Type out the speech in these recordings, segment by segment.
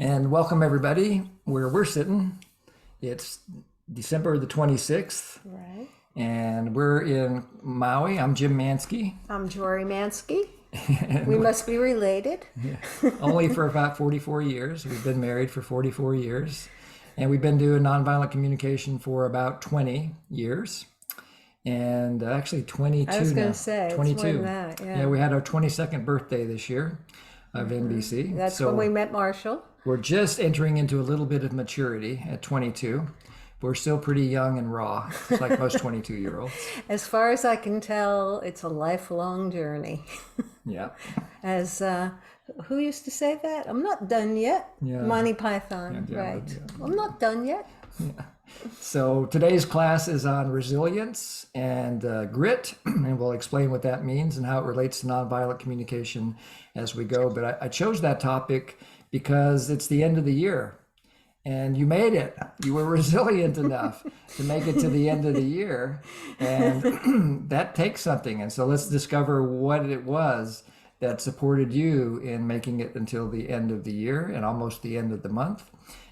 And welcome everybody where we're sitting. It's December the 26th, Right. and we're in Maui. I'm Jim Mansky, I'm Jory Mansky. We must be related. only for about 44 years. We've been married for 44 years, and we've been doing nonviolent communication for about 20 years. And actually 22 I was going now. to say, it's 22. more than that, yeah. Yeah, we had our 22nd birthday this year of NBC. That's So when we met Marshall. we're just entering into a little bit of maturity at 22. We're still pretty young and raw, just like most 22-year-olds. As far as I can tell, it's a lifelong journey. Yeah. As who used to say that? I'm not done yet. Yeah. Monty Python, Yeah, right? yeah. I'm not done yet. So today's class is on resilience and grit, and we'll explain what that means and how it relates to nonviolent communication as we go. But I chose that topic because it's the end of the year, and you made it. You were resilient enough to make it to the end of the year, and that takes something. And so let's discover what it was that supported you in making it until the end of the year and almost the end of the month.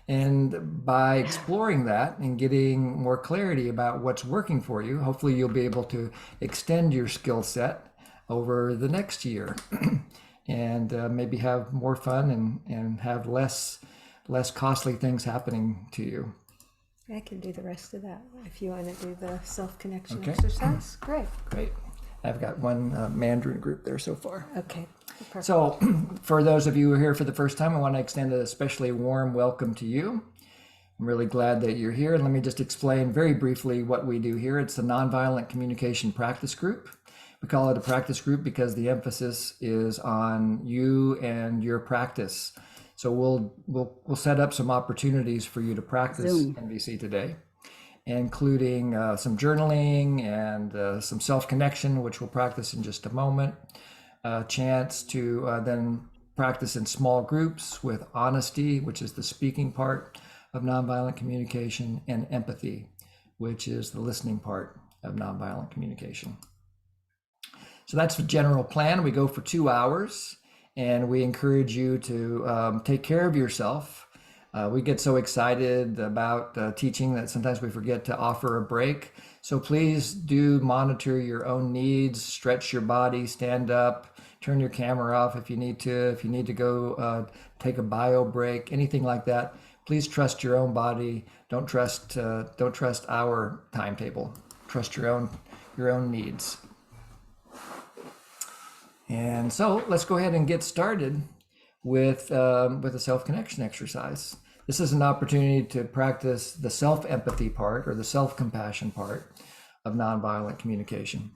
And by exploring that and getting more clarity about what's working for you, hopefully you'll be able to extend your skill set over the next year and maybe have more fun and have less costly things happening to you. I can do the rest of that if you want to do the self-connection Okay. exercise. Great. Great. I've got one Mandarin group there so far. Okay. Perfect. So for those of you who are here for the first time, I want to extend an especially warm welcome to you. I'm really glad that you're here. And let me just explain very briefly what we do here. It's a nonviolent communication practice group. We call it a practice group because the emphasis is on you and your practice. So we'll set up some opportunities for you to practice NVC today, including some journaling and some self-connection, which we'll practice in just a moment. A chance to then practice in small groups with honesty, which is the speaking part of nonviolent communication, and empathy, which is the listening part of nonviolent communication. So that's the general plan. We go for 2 hours, and we encourage you to take care of yourself. We get so excited about teaching that sometimes we forget to offer a break. So please do monitor your own needs, stretch your body, stand up, turn your camera off if you need to go take a bio break, anything like that. Please trust your own body. Don't trust our timetable. Trust your own needs. And so let's go ahead and get started with a self-connection exercise. This is an opportunity to practice the self-empathy part or the self-compassion part of nonviolent communication.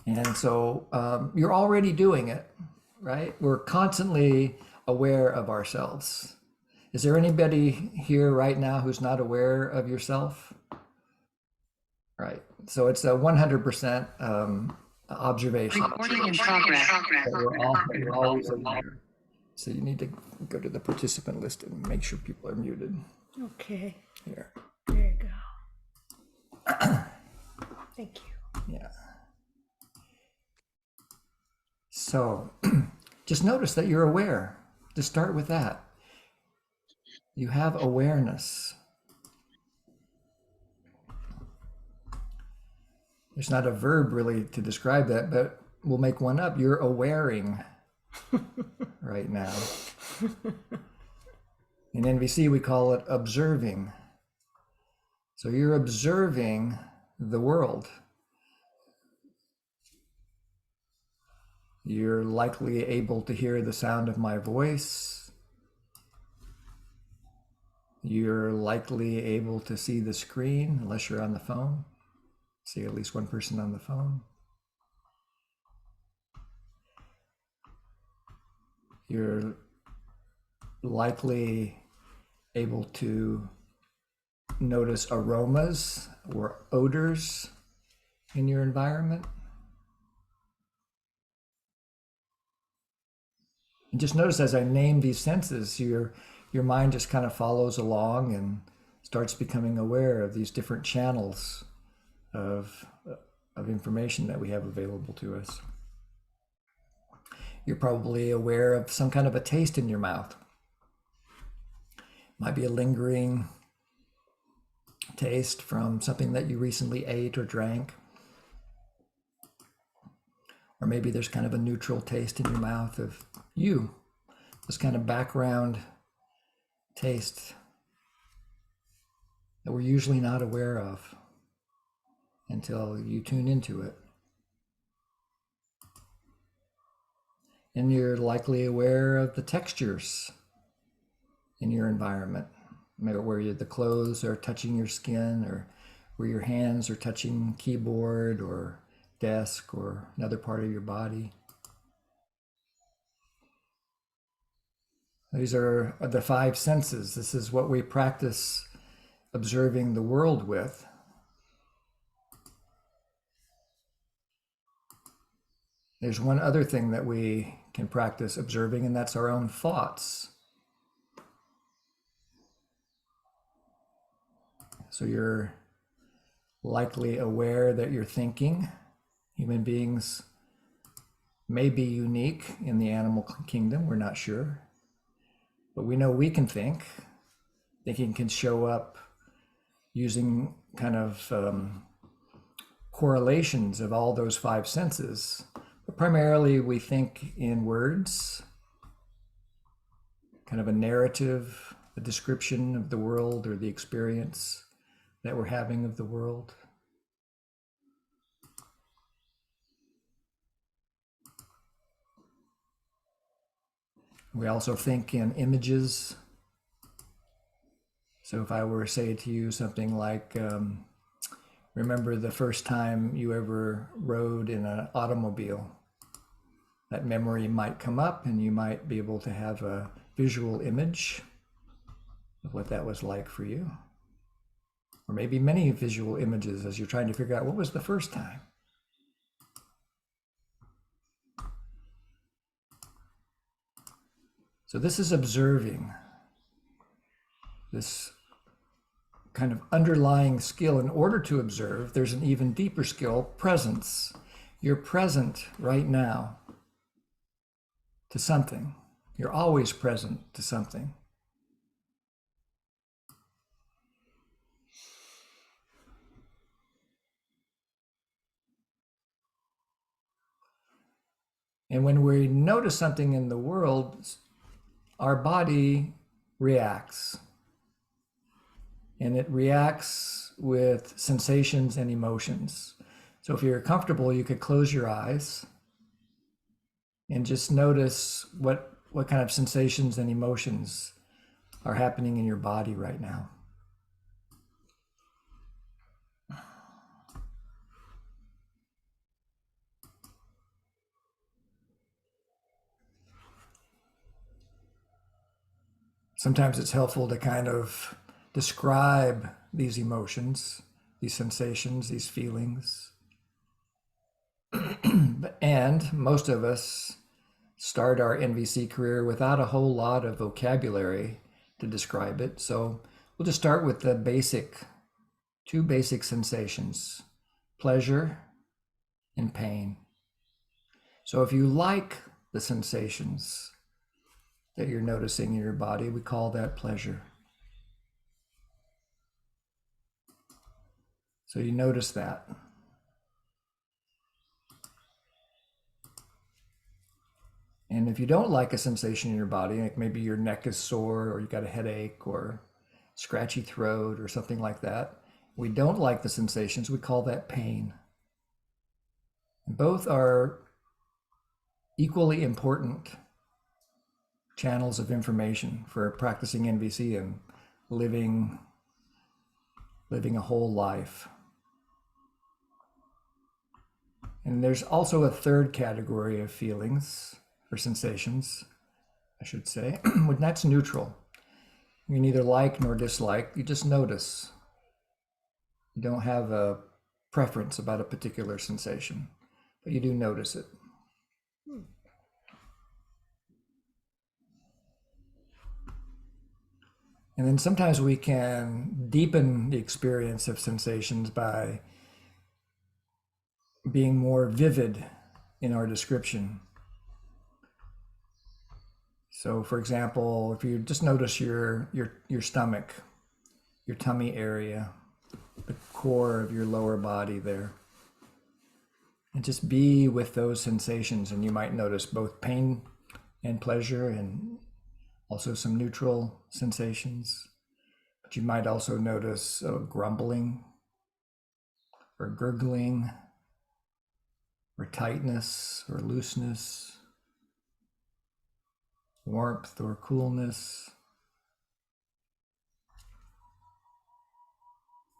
And so you're already doing it, right? We're constantly aware of ourselves. Is there anybody here right now who's not aware of yourself? Right. So it's a 100% observation. Recording in progress. That we're always aware. So you need to go to the participant list and make sure people are muted Okay. here. There you go. Thank you. Yeah. So just notice that you're aware. Just start with that. You have awareness. There's not a verb really to describe that, but we'll make one up. You're awaring right now. In NVC, we call it observing. So you're observing the world. You're likely able to hear the sound of my voice. You're likely able to see the screen, unless you're on the phone. See at least one person on the phone. You're likely able to notice aromas or odors in your environment. And just notice as I name these senses, your mind just kind of follows along and starts becoming aware of these different channels of information that we have available to us. You're probably aware of some kind of a taste in your mouth. Might be a lingering taste from something that you recently ate or drank. Or maybe there's kind of a neutral taste in your mouth of you, this kind of background taste that we're usually not aware of until you tune into it. And you're likely aware of the textures in your environment, where the clothes are touching your skin, or where your hands are touching keyboard or desk or another part of your body. These are the five senses. This is what we practice observing the world with. There's one other thing that we can practice observing, and that's our own thoughts. So you're likely aware that you're thinking. Human beings may be unique in the animal kingdom, we're not sure. But we know we can think. Thinking can show up using kind of correlations of all those five senses. But primarily we think in words, kind of a narrative, a description of the world or the experience that we're having of the world. We also think in images. So if I were to say to you something like, remember the first time you ever rode in an automobile, that memory might come up and you might be able to have a visual image of what that was like for you. Or maybe many visual images as you're trying to figure out what was the first time. So this is observing, this kind of underlying skill. In order to observe, there's an even deeper skill, presence. You're present right now to something. You're always present to something. And when we notice something in the world, our body reacts. And it reacts with sensations and emotions. So if you're comfortable, you could close your eyes and just notice what kind of sensations and emotions are happening in your body right now. Sometimes it's helpful to kind of describe these emotions, these sensations, these feelings. And most of us start our NVC career without a whole lot of vocabulary to describe it. So we'll just start with the two basic sensations, pleasure and pain. So if you like the sensations that you're noticing in your body, we call that pleasure. So you notice that. And if you don't like a sensation in your body, like maybe your neck is sore or you got a headache or scratchy throat or something like that, we don't like the sensations, we call that pain. Both are equally important channels of information for practicing NVC and living a whole life. And there's also a third category of feelings, or sensations, I should say, when that's neutral. You neither like nor dislike, you just notice. You don't have a preference about a particular sensation, but you do notice it. And then sometimes we can deepen the experience of sensations by being more vivid in our description. So for example, if you just notice your stomach, your tummy area, the core of your lower body there, and just be with those sensations, and you might notice both pain and pleasure and also some neutral sensations. But you might also notice grumbling or gurgling or tightness or looseness, warmth or coolness,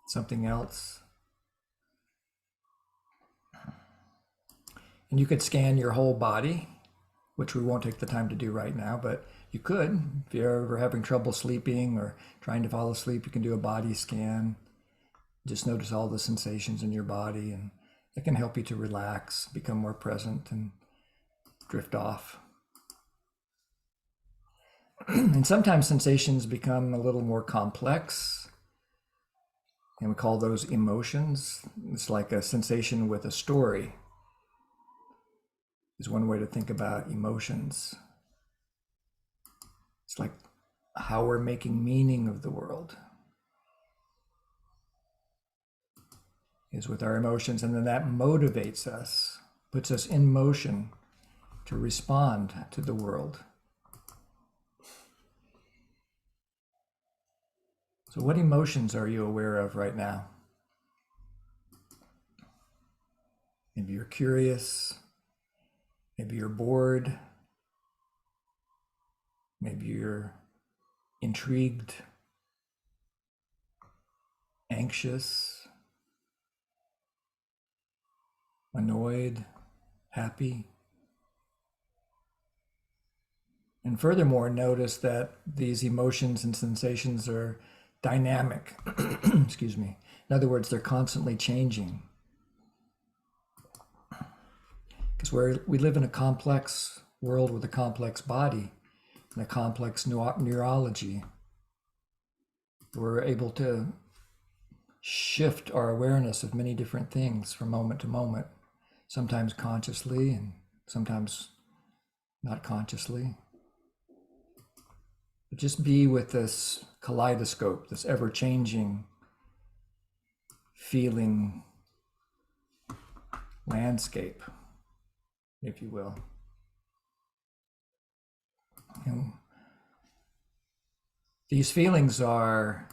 something else. And you could scan your whole body, which we won't take the time to do right now, but you could. If you're ever having trouble sleeping or trying to fall asleep, you can do a body scan. Just notice all the sensations in your body, and it can help you to relax, become more present, and drift off. And sometimes sensations become a little more complex, and we call those emotions. It's like a sensation with a story, is one way to think about emotions. It's like how we're making meaning of the world is with our emotions, and then that motivates us, puts us in motion to respond to the world. So what emotions are you aware of right now? Maybe you're curious, maybe you're bored, maybe you're intrigued, anxious, annoyed, happy. And furthermore, notice that these emotions and sensations are dynamic. Excuse me. In other words, they're constantly changing. Because we live in a complex world with a complex body and a complex neurology. We're able to shift our awareness of many different things from moment to moment, sometimes consciously and sometimes not consciously. But just be with this kaleidoscope, this ever-changing feeling landscape, if you will. And these feelings are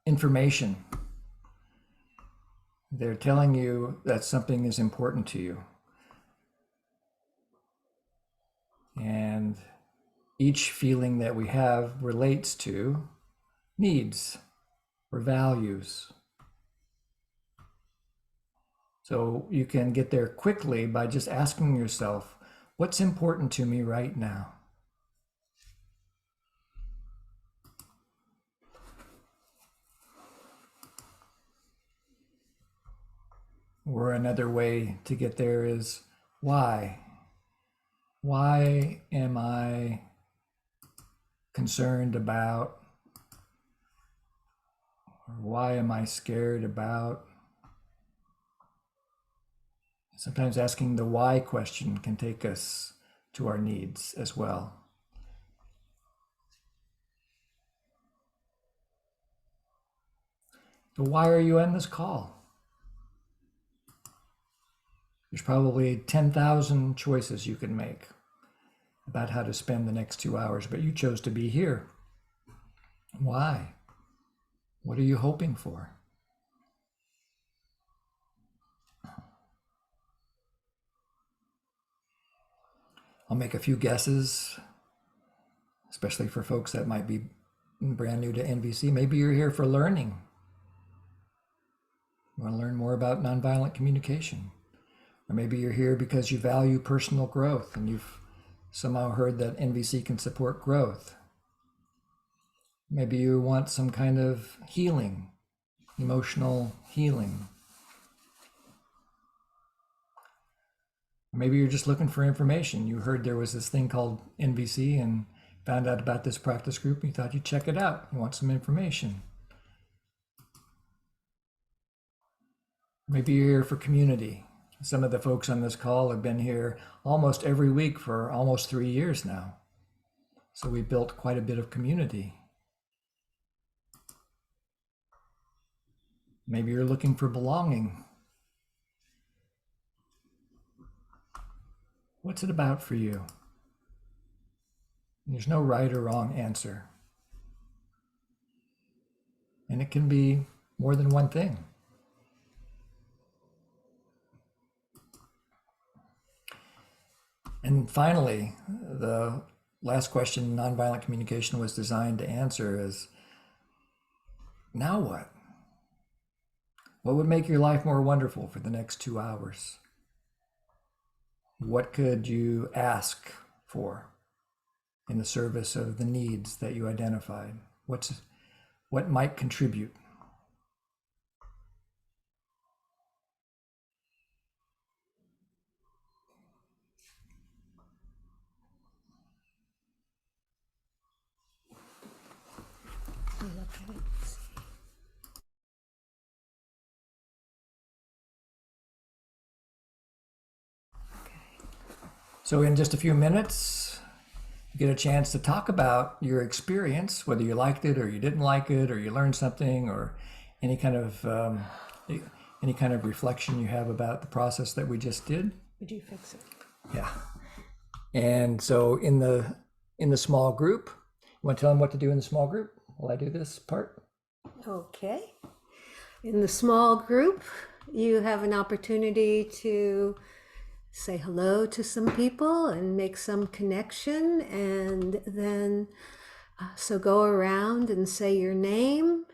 information. They're telling you that something is important to you. And each feeling that we have relates to needs or values. So you can get there quickly by just asking yourself, what's important to me right now? Or another way to get there is why? Why am I concerned about? Or why am I scared about? Sometimes asking the why question can take us to our needs as well. So why are you on this call? There's probably 10,000 choices you can make about how to spend the next 2 hours, but you chose to be here. Why? What are you hoping for? I'll make a few guesses, especially for folks that might be brand new to NVC. Maybe you're here for learning. You want to learn more about nonviolent communication. Or maybe you're here because you value personal growth and you've somehow heard that NVC can support growth. Maybe you want some kind of healing, emotional healing. Maybe you're just looking for information. You heard there was this thing called NVC and found out about this practice group and you thought you'd check it out. You want some information. Maybe you're here for community. Some of the folks on this call have been here almost every week for almost 3 years now. So we built quite a bit of community. Maybe you're looking for belonging. What's it about for you? There's no right or wrong answer. And it can be more than one thing. And finally, the last question nonviolent communication was designed to answer is, now what? What would make your life more wonderful for the next 2 hours? What could you ask for in the service of the needs that you identified? What might contribute? Look at it. See. Okay. So in just a few minutes, you get a chance to talk about your experience, whether you liked it or you didn't like it, or you learned something, or any kind of reflection you have about the process that we just did. Would you fix it? Yeah. And so in the small group, you want to tell them what to do in the small group while I do this part? Okay. In the small group, you have an opportunity to say hello to some people and make some connection. And then, so go around and say your name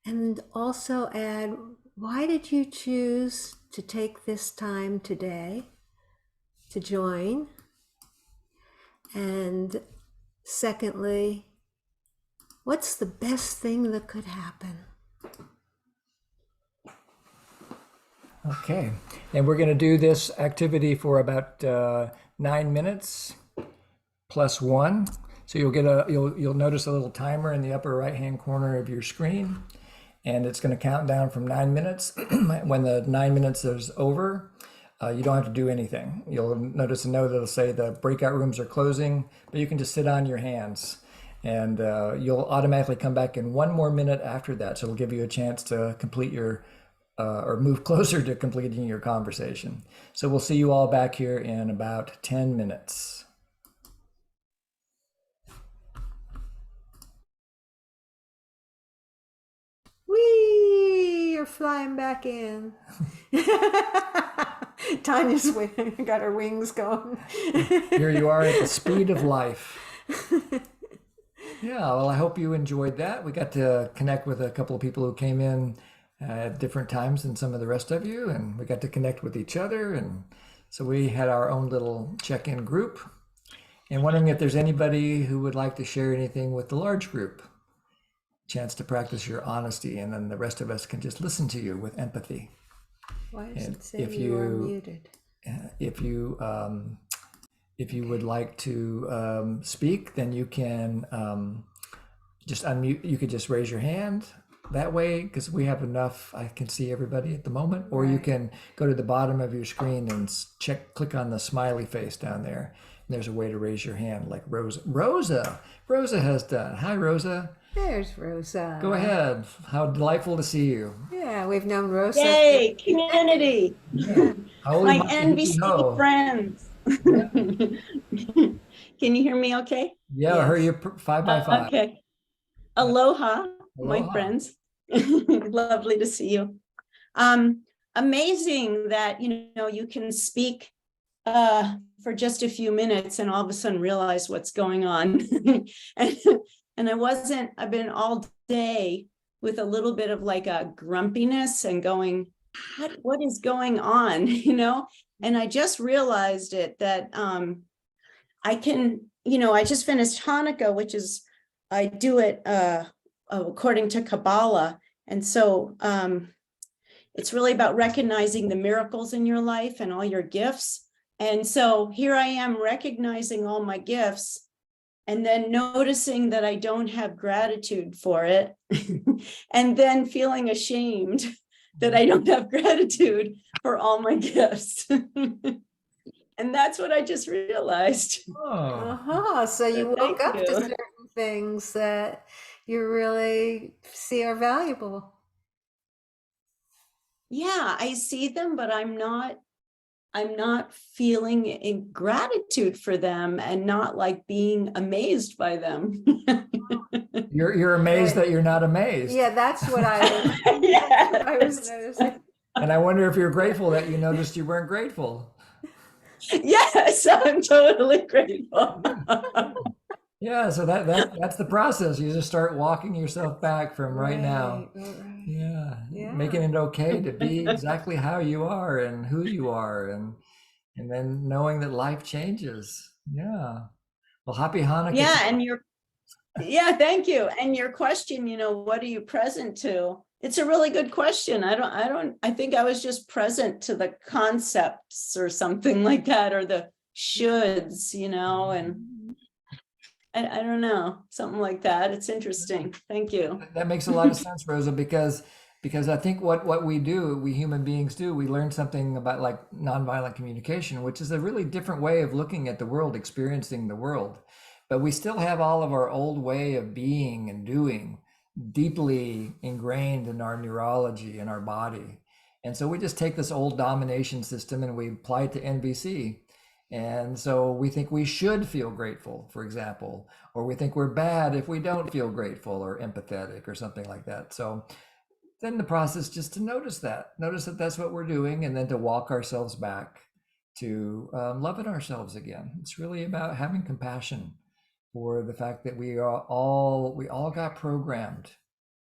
and also add, why did you choose to take this time today to join? And secondly, what's the best thing that could happen? Okay. And we're going to do this activity for about 9 minutes plus 1. So you'll notice a little timer in the upper right hand corner of your screen, and it's going to count down from 9 minutes. When the 9 minutes is over, you don't have to do anything. You'll notice a note that'll say the breakout rooms are closing, but you can just sit on your hands, and you'll automatically come back in 1 more minute after that. So it'll give you a chance to complete your or move closer to completing your conversation. So we'll see you all back here in about 10 minutes. Whee! You're flying back in. Tanya's got her wings going. Here you are at the speed of life. Yeah, well, I hope you enjoyed that. We got to connect with a couple of people who came in at different times than some of the rest of you, and we got to connect with each other. And so we had our own little check-in group. And wondering if there's anybody who would like to share anything with the large group. Chance to practice your honesty, and then the rest of us can just listen to you with empathy. Why does And it say you are muted? If you would like to speak, then you can just unmute. You could just raise your hand that way, because we have enough. I can see everybody at the moment. Or you Right. can go to the bottom of your screen and click on the smiley face down there. And there's a way to raise your hand, like Rosa has done. Hi, Rosa. There's Rosa. Go ahead. How delightful to see you. Yeah, we've known Rosa. Yay, community. Holy My moly, NBC no. friends. Can you hear me okay? Yeah, I heard you 5 by 5. Okay. Aloha, my Aloha. friends. Lovely to see you. Amazing that, you can speak for just a few minutes and all of a sudden realize what's going on. And I've been all day with a little bit of like a grumpiness and going, what is going on, And I just realized that I can, I just finished Hanukkah, which is, I do it according to Kabbalah. And so it's really about recognizing the miracles in your life and all your gifts. And so here I am recognizing all my gifts and then noticing that I don't have gratitude for it, and then feeling ashamed that I don't have gratitude for all my gifts. And And that's what I just realized. Oh, So you So woke thank up to you. certain things that you really see are valuable. Yeah, I see them, but I'm not feeling in gratitude for them and not like being amazed by them. you're amazed Right. that you're not amazed. Yeah, that's what I was. That's what I was Yes. noticing. And I wonder if you're grateful that you noticed you weren't grateful. Yes, I'm totally grateful. Yeah, so that's the process. You just start walking yourself back from right now. Right. Yeah, Yeah. making it okay to be exactly how you are and who you are, and then knowing that life changes. Yeah. Well, happy Hanukkah. Yeah, yeah, thank you. And your question, what are you present to? It's a really good question. I think I was just present to the concepts or something like that, or the shoulds, and I don't know, something like that. It's interesting. Thank you. That makes a lot of sense, Rosa, because I think what we do, we human beings do, we learn something about like nonviolent communication, which is a really different way of looking at the world, experiencing the world. But we still have all of our old way of being and doing deeply ingrained in our neurology and our body. And so we just take this old domination system and we apply it to NVC. And so we think we should feel grateful, for example, or we think we're bad if we don't feel grateful or empathetic or something like that. So then the process just to notice that that's what we're doing, and then to walk ourselves back to loving ourselves again. It's really about having compassion for the fact that we all got programmed.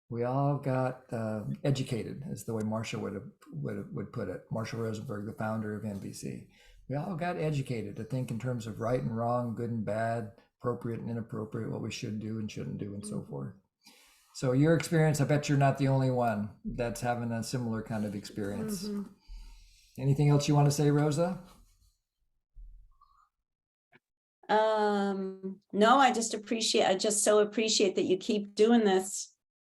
We all got educated, is the way Marshall would put it. Marshall Rosenberg, the founder of NVC. We all got educated to think in terms of right and wrong, good and bad, appropriate and inappropriate, what we should do and shouldn't do, and so forth. So your experience, I bet you're not the only one that's having a similar kind of experience. Anything else you want to say, Rosa? No, I just so appreciate that you keep doing this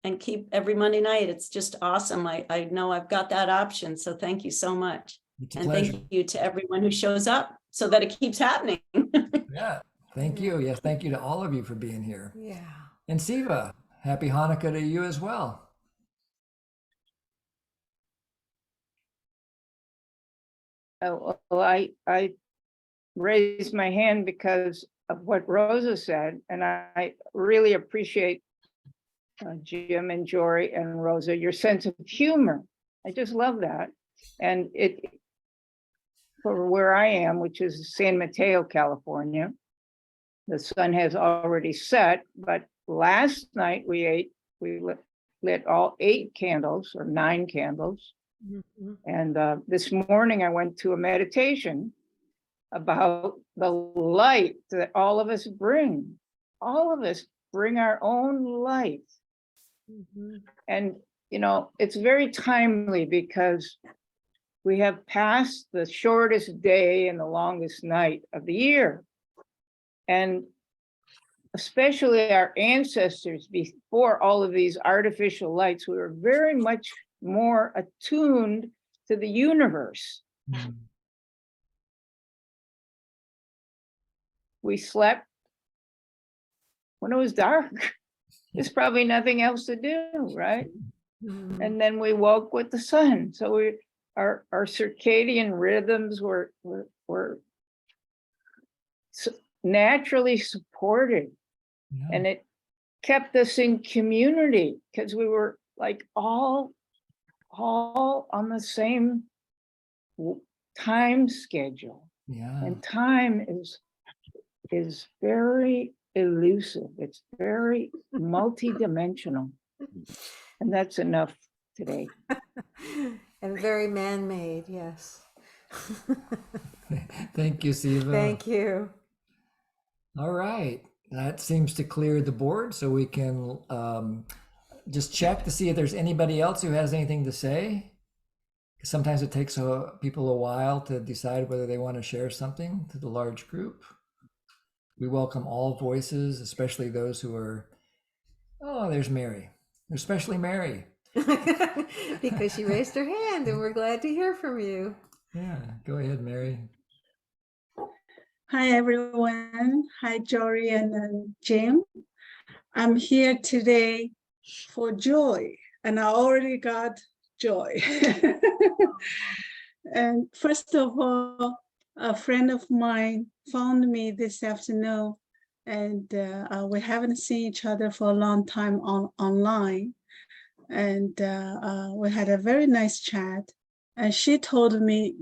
and keep every Monday night. It's just awesome. I know I've got that option. So thank you so much. It's a And pleasure. thank you to everyone who shows up so that it keeps happening. Yeah, thank you. Yes, thank you to all of you for being here. Yeah. And Siva, happy Hanukkah to you as well. Oh, well, I raised my hand because of what Rosa said, and I really appreciate Jim and Jory and Rosa, your sense of humor. I just love that. And it, for where I am, which is San Mateo, California, the sun has already set, but last night we lit all 8 candles or 9 candles. And this morning I went to a meditation about the light that all of us bring. All of us bring our own light. And, it's very timely because we have passed the shortest day and the longest night of the year. And especially our ancestors, before all of these artificial lights, we were very much more attuned to the universe. We slept when it was dark. There's probably nothing else to do, right? And then we woke with the sun. So our circadian rhythms were naturally supported. Yeah. And it kept us in community because we were like all on the same time schedule. Yeah. And time is very elusive. It's very multidimensional. And that's enough today. And very man-made, yes. Thank you, Siva. Thank you. All right. That seems to clear the board, so we can just check to see if there's anybody else who has anything to say. Sometimes it takes people a while to decide whether they want to share something to the large group. We welcome all voices, especially those who are, oh, there's Mary, especially Mary. Because she raised her hand and we're glad to hear from you. Yeah, go ahead, Mary. Hi, everyone. Hi, Jory and Jim. I'm here today for joy, and I already got joy. And first of all, a friend of mine found me this afternoon, and we haven't seen each other for a long time online. And we had a very nice chat. And she told me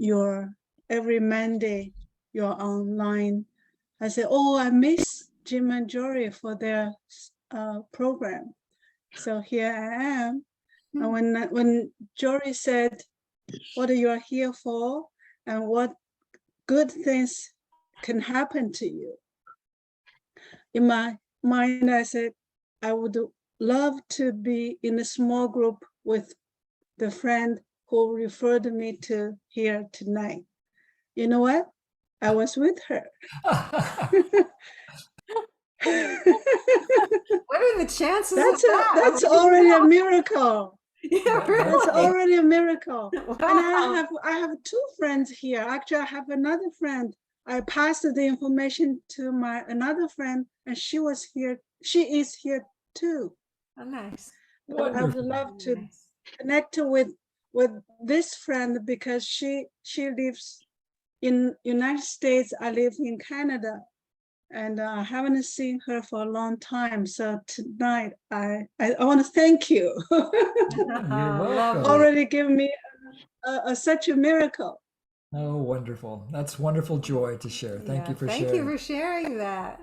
every Monday you're online. I said, oh, I miss Jim and Jory for their program. So here I am. And when Jory said, what are you here for and what good things can happen to you? In my mind, I said, I would love to be in a small group with the friend who referred me to here tonight. You know what? I was with her. What are the chances of that? That's already a miracle. Yeah, That's really. already a miracle. And Wow. I have two friends here. Actually, I have another friend. I passed the information to another friend, and she was here. She is here too. Oh, nice. But I would love to Nice. connect with this friend because she lives in United States. I live in Canada, and I haven't seen her for a long time. So tonight, I want to thank you. You're welcome. Already given me such a miracle. Oh, wonderful. That's wonderful joy to share. Thank you for Thank sharing. you for sharing that.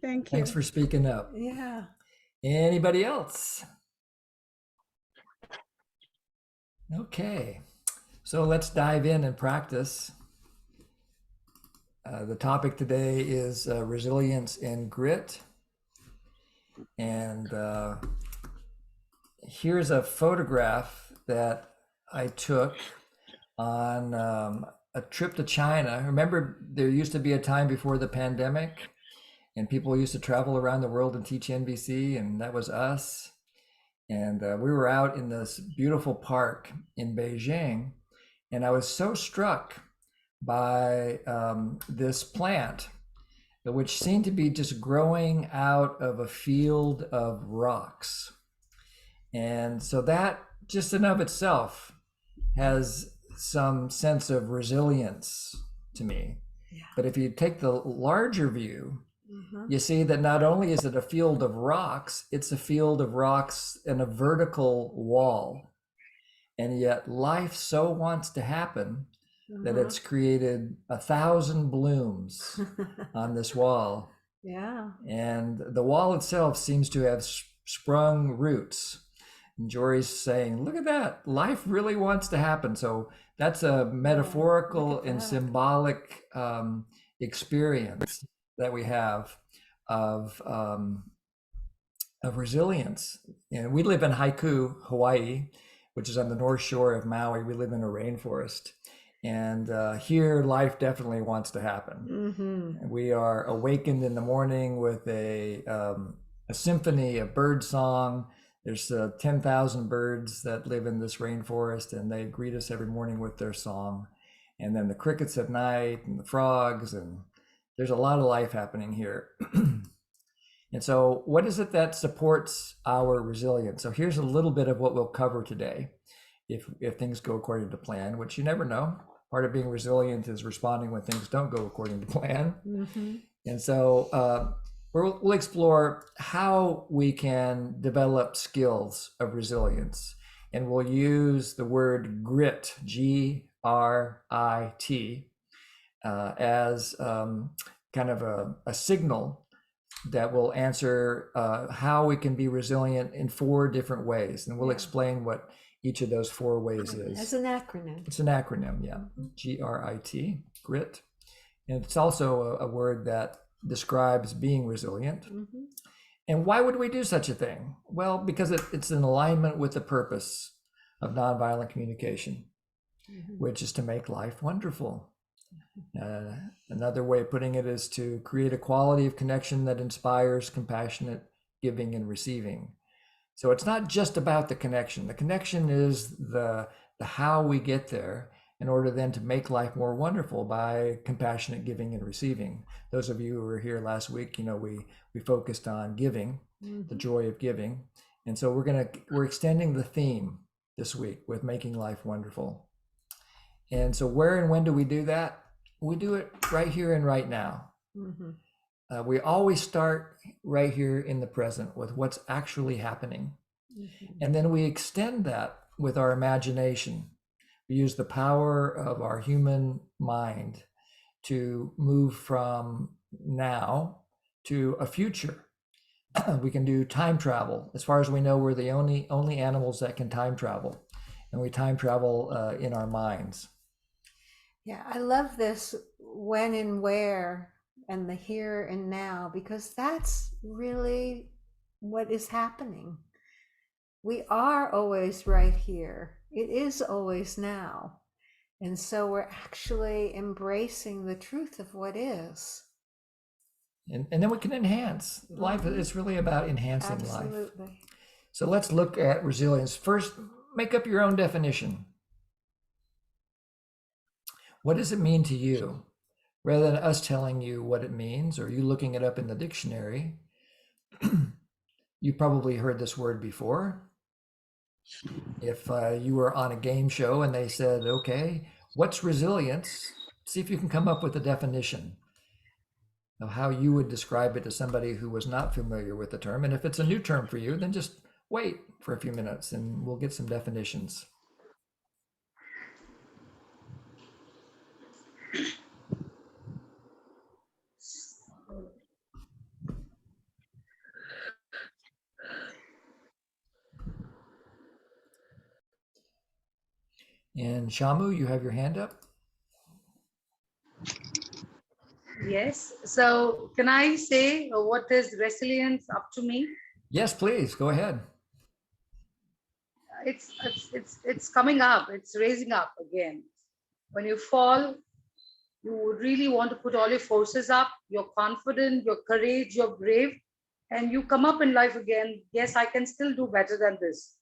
Thank you. Thanks for speaking up. Yeah. Anybody else? Okay, so let's dive in and practice. The topic today is resilience and grit. And here's a photograph that I took on a trip to China. Remember, there used to be a time before the pandemic, and people used to travel around the world and teach NBC, and that was us. And we were out in this beautiful park in Beijing, and I was so struck by this plant, which seemed to be just growing out of a field of rocks. And so that just in of itself has some sense of resilience to me. Yeah. But if you take the larger view, you see that not only is it a field of rocks, it's a field of rocks and a vertical wall. And yet life so wants to happen that it's created 1,000 blooms on this wall. Yeah. And the wall itself seems to have sprung roots. And Jory's saying, look at that, life really wants to happen. So that's a metaphorical and symbolic experience that we have of resilience. And we live in Haiku, Hawaii, which is on the north shore of Maui. We live in a rainforest. And here, life definitely wants to happen. We are awakened in the morning with a symphony, a bird song. There's 10,000 birds that live in this rainforest, and they greet us every morning with their song. And then the crickets at night, and the frogs, and there's a lot of life happening here. And so what is it that supports our resilience? So here's a little bit of what we'll cover today. If things go according to plan, which you never know. Part of being resilient is responding when things don't go according to plan. And so we'll explore how we can develop skills of resilience. And we'll use the word grit, Grit, as kind of a signal that will answer how we can be resilient in 4 different ways. And we'll explain what each of those 4 ways is. As an acronym. It's an acronym, yeah. GRIT, grit. And it's also a word that describes being resilient. And why would we do such a thing? Well, because it's in alignment with the purpose of nonviolent communication, which is to make life wonderful. Another way of putting it is to create a quality of connection that inspires compassionate giving and receiving. So it's not just about the connection. The connection is the how we get there, in order then to make life more wonderful by compassionate giving and receiving. Those of you who were here last week, we focused on giving, the joy of giving. And so we're extending the theme this week with making life wonderful. And so where and when do we do that? We do it right here and right now. We always start right here in the present with what's actually happening. And then we extend that with our imagination. We use the power of our human mind to move from now to a future. We can do time travel. As far as we know, we're the only animals that can time travel. And we time travel in our minds. Yeah, I love this when and where and the here and now, because that's really what is happening. We are always right here. It is always now. And so we're actually embracing the truth of what is. And then we can enhance life. It's really about enhancing life. Absolutely. So let's look at resilience. First, make up your own definition. What does it mean to you? Rather than us telling you what it means or you looking it up in the dictionary, you probably heard this word before. If you were on a game show and they said, okay, what's resilience? See if you can come up with a definition of how you would describe it to somebody who was not familiar with the term. And if it's a new term for you, then just wait for a few minutes and we'll get some definitions. And Shamu, you have your hand up. Yes. So can I say what is resilience up to me? Yes, please, go ahead. It's coming up. It's raising up again. When you fall, you really want to put all your forces up. You're confident, you're courage, you're brave, and you come up in life again. Yes, I can still do better than this.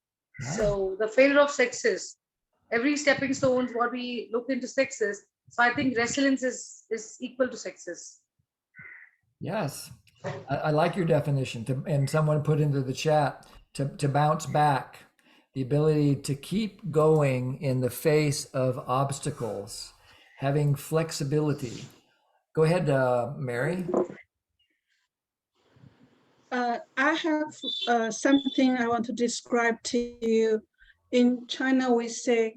Yeah. So the failure of success, every stepping stone, what we look into success. So I think resilience is equal to success. Yes, I like your definition. And someone put into the chat to bounce back, the ability to keep going in the face of obstacles, having flexibility. Go ahead, Mary. I have something I want to describe to you. In China, we say,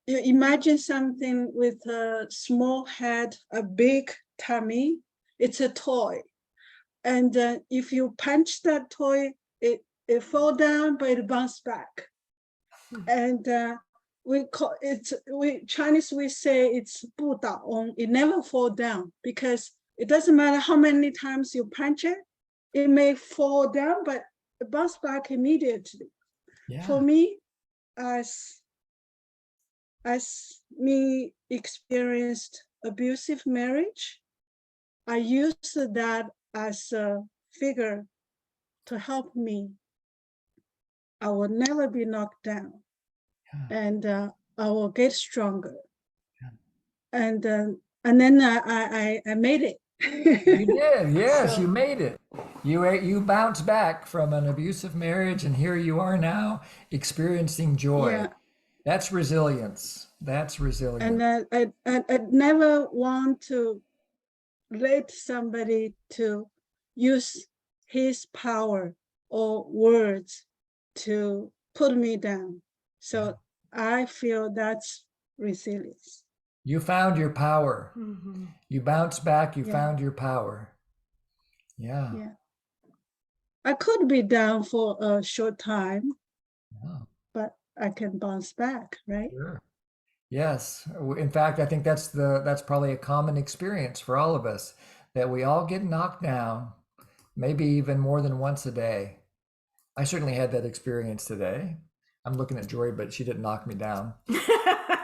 you imagine something with a small head, a big tummy. It's a toy. And if you punch that toy, it fall down, but it bounce back. And we call it, Chinese, we say it's 不倒翁, it never fall down, because it doesn't matter how many times you punch it, it may fall down, but it bounce back immediately. Yeah. For me, as me experienced abusive marriage, I used that as a figure to help me. I will never be knocked down, and I will get stronger. And then I made it. You did, yes, you made it. You bounced back from an abusive marriage, and here you are now experiencing joy. Yeah. That's resilience. That's resilience. And I never want to let somebody to use his power or words to put me down. So I feel that's resilience. You found your power. Mhm. You bounced back. You Yeah. found your power. Yeah. Yeah. I could be down for a short time, Yeah. but I can bounce back, right? Sure. Yes. In fact, I think that's probably a common experience for all of us, that we all get knocked down, maybe even more than once a day. I certainly had that experience today. I'm looking at Jory, but she didn't knock me down.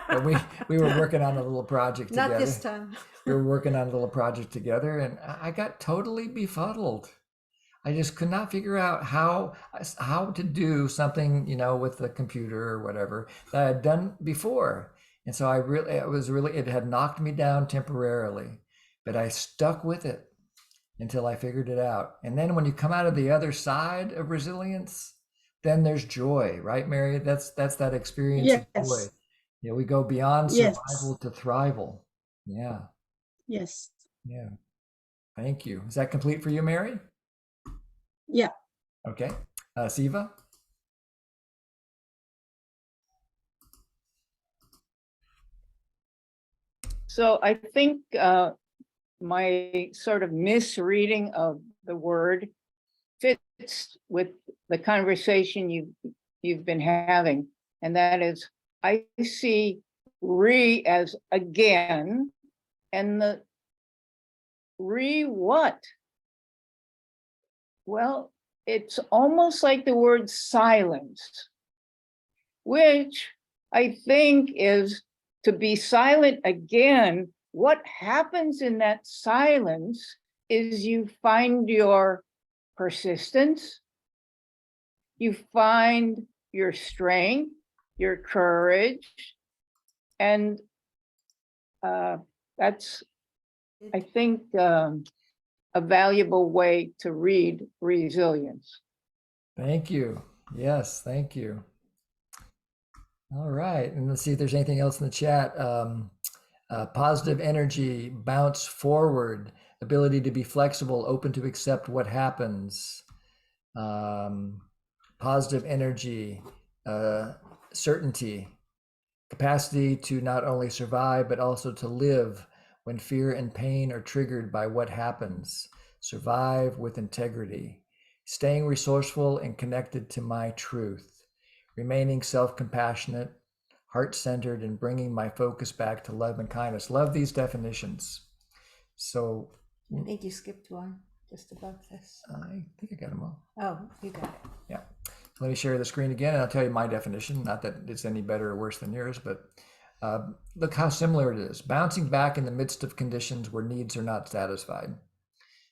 But we were working on a little project together. Not this time. We were working on a little project together, and I got totally befuddled. I just could not figure out how to do something, with the computer or whatever that I had done before. And so it had knocked me down temporarily, but I stuck with it until I figured it out. And then when you come out of the other side of resilience, then there's joy, right, Mary? That's that experience of joy. Yes, You know, we go beyond yes, survival to thrival. Yeah, yes, yeah. Thank you. Is that complete for you, Mary? yeah. Okay. Siva? So I think my sort of misreading of the word fits with the conversation you've been having, and that is, I see re as again, and the re what? Well, it's almost like the word silence, which I think is to be silent again. What happens in that silence is you find your persistence, you find your strength, your courage, and that's, I think, a valuable way to read resilience. Thank you. Yes, thank you. All right. And let's see if there's anything else in the chat. Positive energy, bounce forward, ability to be flexible, open to accept what happens. Positive energy, certainty, capacity to not only survive, but also to live when fear and pain are triggered by what happens. Survive with integrity, staying resourceful and connected to my truth, remaining self-compassionate, heart-centered, and bringing my focus back to love and kindness. Love these definitions. So I think you skipped one just above this. I think I got them all. Oh, you got it. Yeah. So let me share the screen again, and I'll tell you my definition. Not that it's any better or worse than yours, but look how similar it is. Bouncing back in the midst of conditions where needs are not satisfied.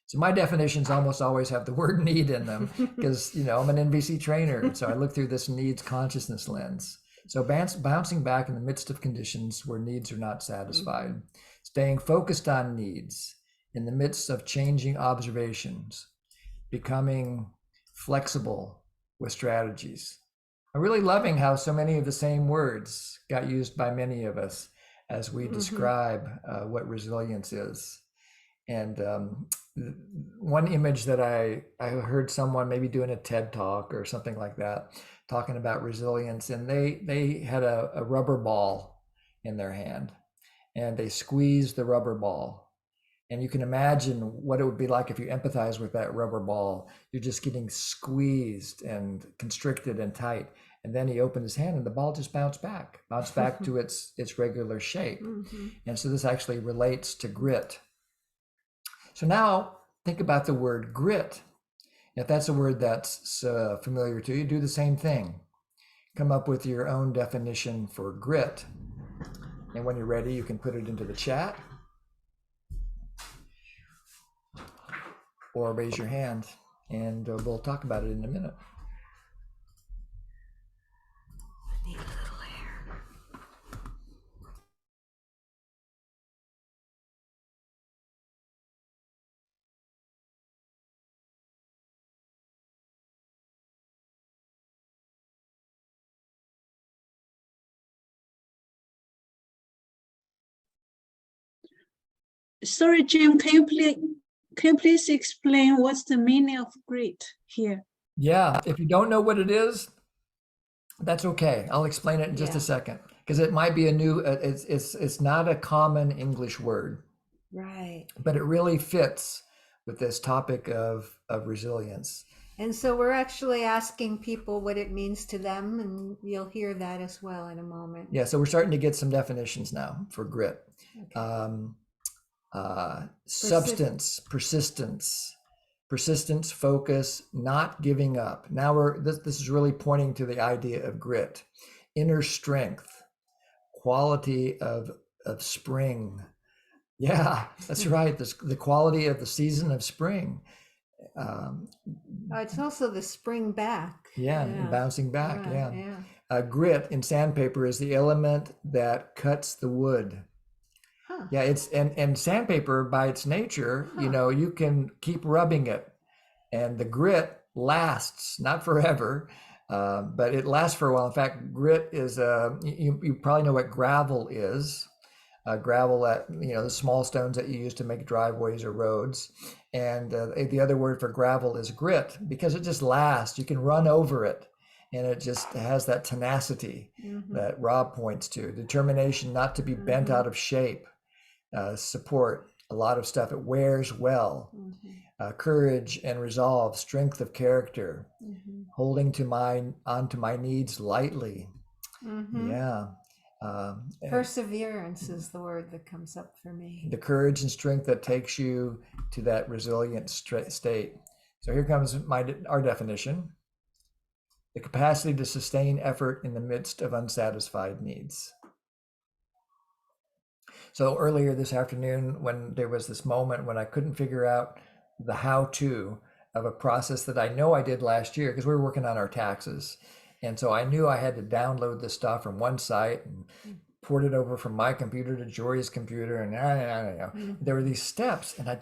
So my definitions almost always have the word need in them because, you know, I'm an NVC trainer. So I look through this needs consciousness lens. So bouncing back in the midst of conditions where needs are not satisfied, staying focused on needs in the midst of changing observations, becoming flexible with strategies. I'm really loving how so many of the same words got used by many of us as we describe what resilience is. And one image that I heard someone maybe doing a TED talk or something like that, talking about resilience, and they had a rubber ball in their hand, and they squeezed the rubber ball. And you can imagine what it would be like if you empathize with that rubber ball. You're just getting squeezed and constricted and tight. And then he opened his hand and the ball just bounced back to its regular shape. And so this actually relates to grit. So now think about the word grit. If that's a word that's familiar to you, do the same thing. Come up with your own definition for grit. And when you're ready, you can put it into the chat or raise your hand, and we'll talk about it in a minute. I need a little air. Sorry, Jim, can you please explain what's the meaning of grit here? Yeah, if you don't know what it is, that's okay. I'll explain it in just a second, because it might be a new, it's not a common English word, Right. but it really fits with this topic of resilience. And so we're actually asking people what it means to them, and you'll hear that as well in a moment. Yeah, so we're starting to get some definitions now for grit. Okay. Substance, persistence, focus, not giving up. Now this is really pointing to the idea of grit, inner strength, quality of spring. Yeah, that's right. The quality of the season of spring. It's also the spring back. Yeah, and bouncing back. Right, Yeah. yeah. Grit in sandpaper is the element that cuts the wood. Huh. Yeah, and sandpaper by its nature, you Huh. know, you can keep rubbing it, and the grit lasts, not forever, but it lasts for a while. In fact, grit is you probably know what gravel is. Gravel, that, you know, the small stones that you use to make driveways or roads, and the other word for gravel is grit, because it just lasts. You can run over it, and it just has that tenacity Mhm. that Rob points to, determination not to be bent Mhm. out of shape, support, a lot of stuff. It wears well. Mhm. Courage and resolve, strength of character, Mhm. holding onto my needs lightly. Mhm. Yeah. And Perseverance is the word that comes up for me. the courage and strength that takes you to that resilient state. So here comes our definition: the capacity to sustain effort in the midst of unsatisfied needs. So earlier this afternoon, when there was this moment when I couldn't figure out the how-to of a process that I know I did last year, because we were working on our taxes. And so I knew I had to download this stuff from one site and port it over from my computer to Jory's computer, and there were these steps, and I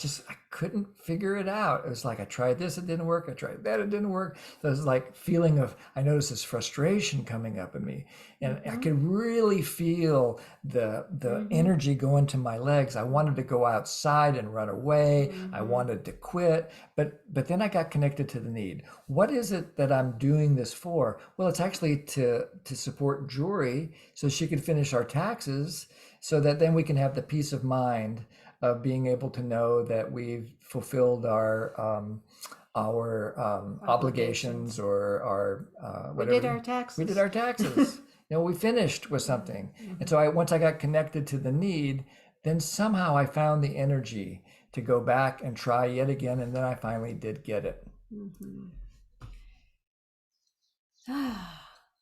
couldn't figure it out. It was like I tried this, it didn't work. I tried that, it didn't work. So it was like feeling of, I noticed this frustration coming up in me, and I could really feel the energy going to my legs. I wanted to go outside and run away. I wanted to quit, but then I got connected to the need. What is it that I'm doing this for? Well, it's actually to support Jory so she could finish our taxes, so that then we can have the peace of mind of being able to know that we've fulfilled our obligations, or our We whatever. did our taxes. We did our taxes. You know, we finished with something. And so once I got connected to the need, then somehow I found the energy to go back and try yet again, and then I finally did get it. Mhm.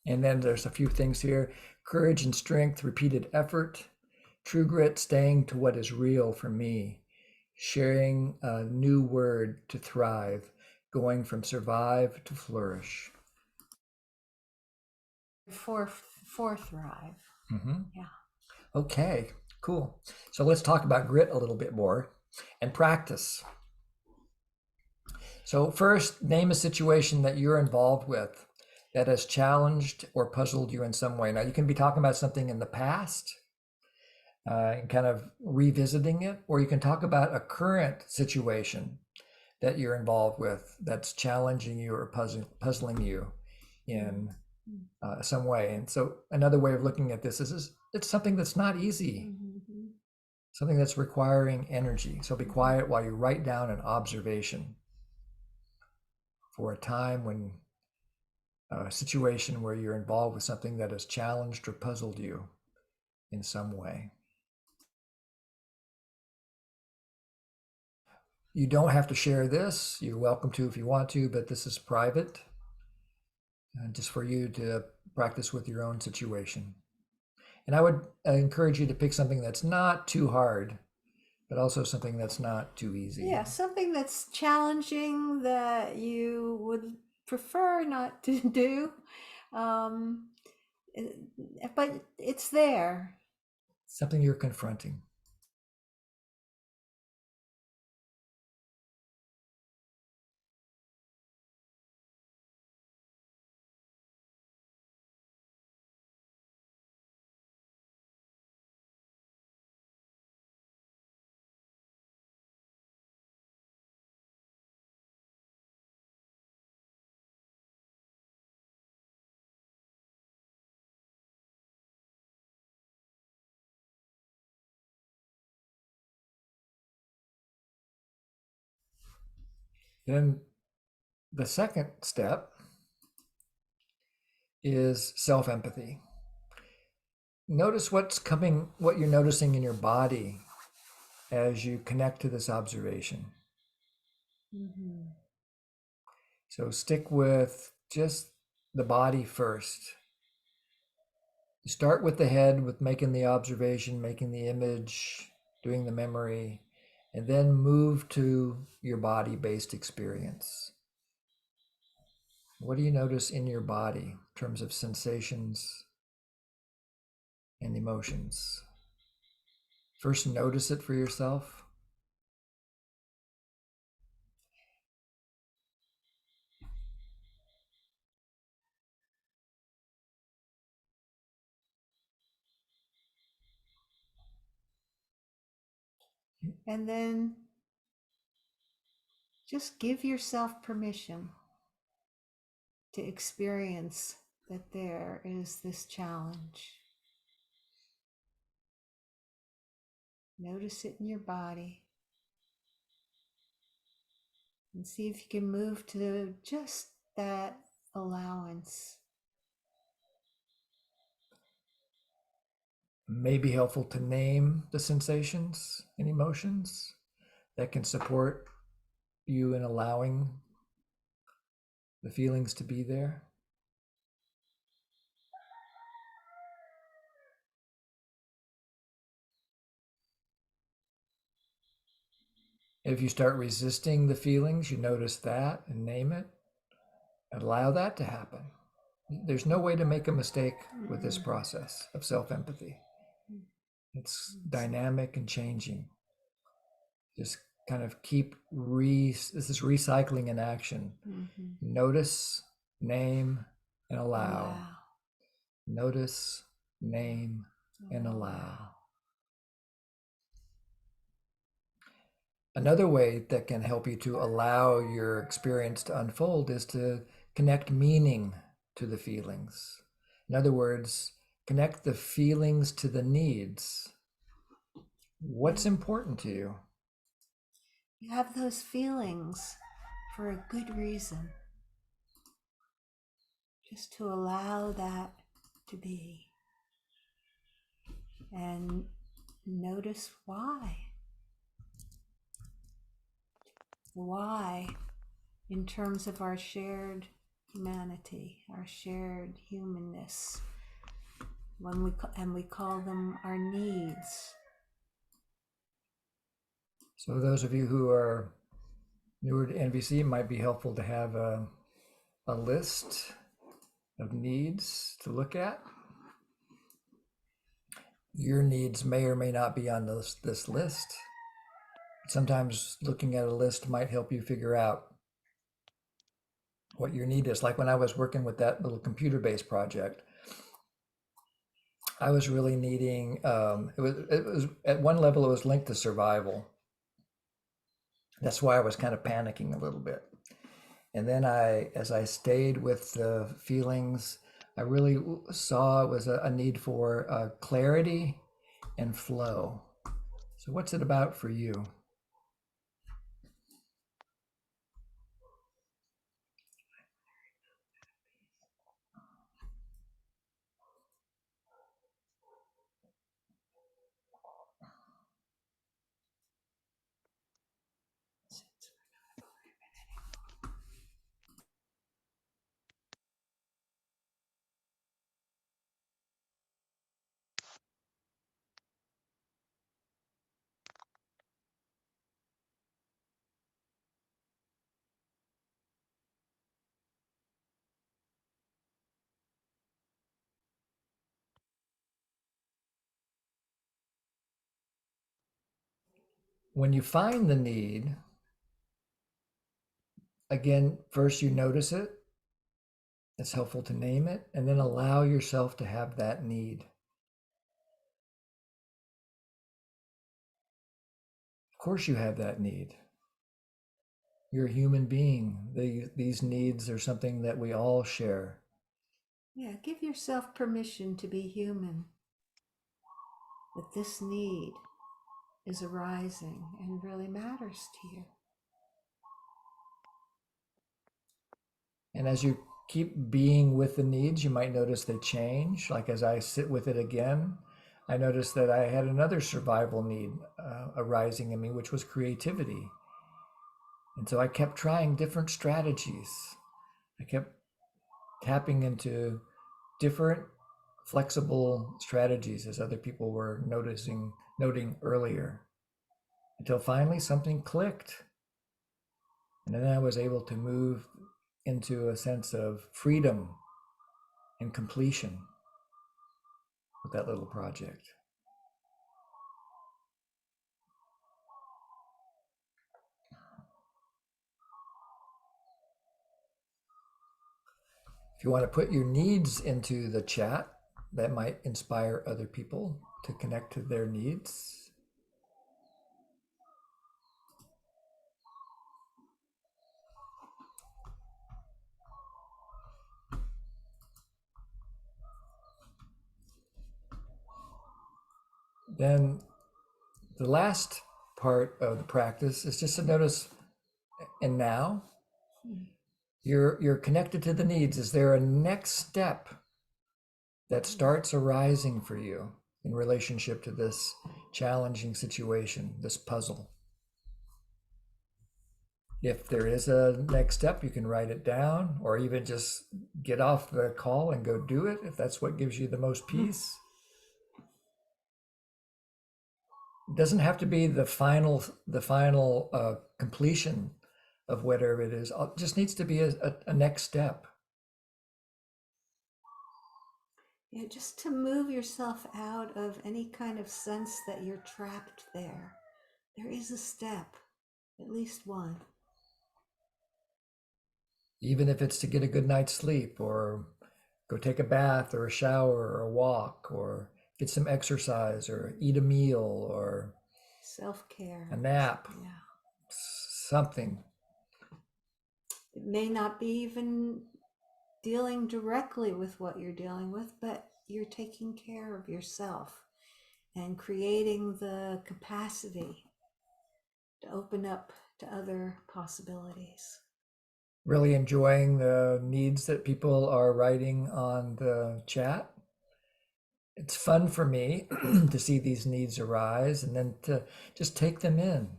And then there's a few things here: courage and strength, repeated effort, true grit, staying to what is real for me, sharing a new word to thrive, going from survive to flourish. For thrive. Mm-hmm. Yeah. Okay, cool. So let's talk about grit a little bit more and practice. So first, name a situation that you're involved with that has challenged or puzzled you in some way. Now, you can be talking about something in the past, and kind of revisiting it, or you can talk about a current situation that you're involved with that's challenging you or puzzling you in some way. And so another way of looking at this is it's something that's not easy, Mhm. something that's requiring energy. So be quiet while you write down an observation for a time when a situation where you're involved with something that has challenged or puzzled you in some way. You don't have to share this. You're welcome to if you want to, but this is private, just for you to practice with your own situation. And I would encourage you to pick something that's not too hard, but also something that's not too easy. Yeah, something that's challenging that you would prefer not to do, um, but it's there. Something you're confronting. Then the second step is self-empathy. Notice what you're noticing in your body as you connect to this observation. Mm-hmm. So stick with just the body first. Start with the head, with making the observation, making the image, doing the memory, and then move to your body-based experience. What do you notice in your body in terms of sensations and emotions? First, notice it for yourself. And then just give yourself permission to experience that there is this challenge. Notice it in your body and see if you can move to just that allowance. May be helpful to name the sensations and emotions that can support you in allowing the feelings to be there. If you start resisting the feelings, you notice that and name it. Allow that to happen. There's no way to make a mistake with this process of self-empathy. It's dynamic and changing. Just kind of keep this is recycling in action. Notice, name, and allow. Notice, name, and allow. Another way that can help you to allow your experience to unfold is to connect meaning to the feelings. In other words, connect the feelings to the needs. What's important to you? You have those feelings for a good reason. Just to allow that to be. And notice why. Why, in terms of our shared humanity, our shared humanness, when we call them our needs. So those of you who are newer to NVC, it might be helpful to have a list of needs to look at. Your needs may or may not be on this list. Sometimes looking at a list might help you figure out what your need is. Like when I was working with that little computer-based project, I was really needing, it was at one level, it was linked to survival. That's why I was kind of panicking a little bit. And then as I stayed with the feelings, I really saw it was a need for clarity and flow. So what's it about for you? When you find the need, again, first you notice it. It's helpful to name it and then allow yourself to have that need. Of course you have that need. You're a human being. These needs are something that we all share. Yeah, give yourself permission to be human. That this need is arising and really matters to you. And as you keep being with the needs, you might notice they change. Like as I sit with it again, I noticed that I had another survival need arising in me, which was creativity. And so I kept trying different strategies. I kept tapping into different flexible strategies, as other people were noting earlier, until finally something clicked. And then I was able to move into a sense of freedom and completion with that little project. If you want to put your needs into the chat, that might inspire other people to connect to their needs. Then the last part of the practice is just to notice, and now you're connected to the needs. Is there a next step that starts arising for you in relationship to this challenging situation, this puzzle? If there is a next step, you can write it down or even just get off the call and go do it if that's what gives you the most peace. It doesn't have to be the final completion of whatever it is. It just needs to be a next step. Yeah, just to move yourself out of any kind of sense that you're trapped there. There is a step, at least one. Even if it's to get a good night's sleep or go take a bath or a shower or a walk or get some exercise or eat a meal or Self-care. a nap, Yeah. something. It may not be even dealing directly with what you're dealing with, but you're taking care of yourself and creating the capacity to open up to other possibilities. Really enjoying the needs that people are writing on the chat. It's fun for me to see these needs arise and then to just take them in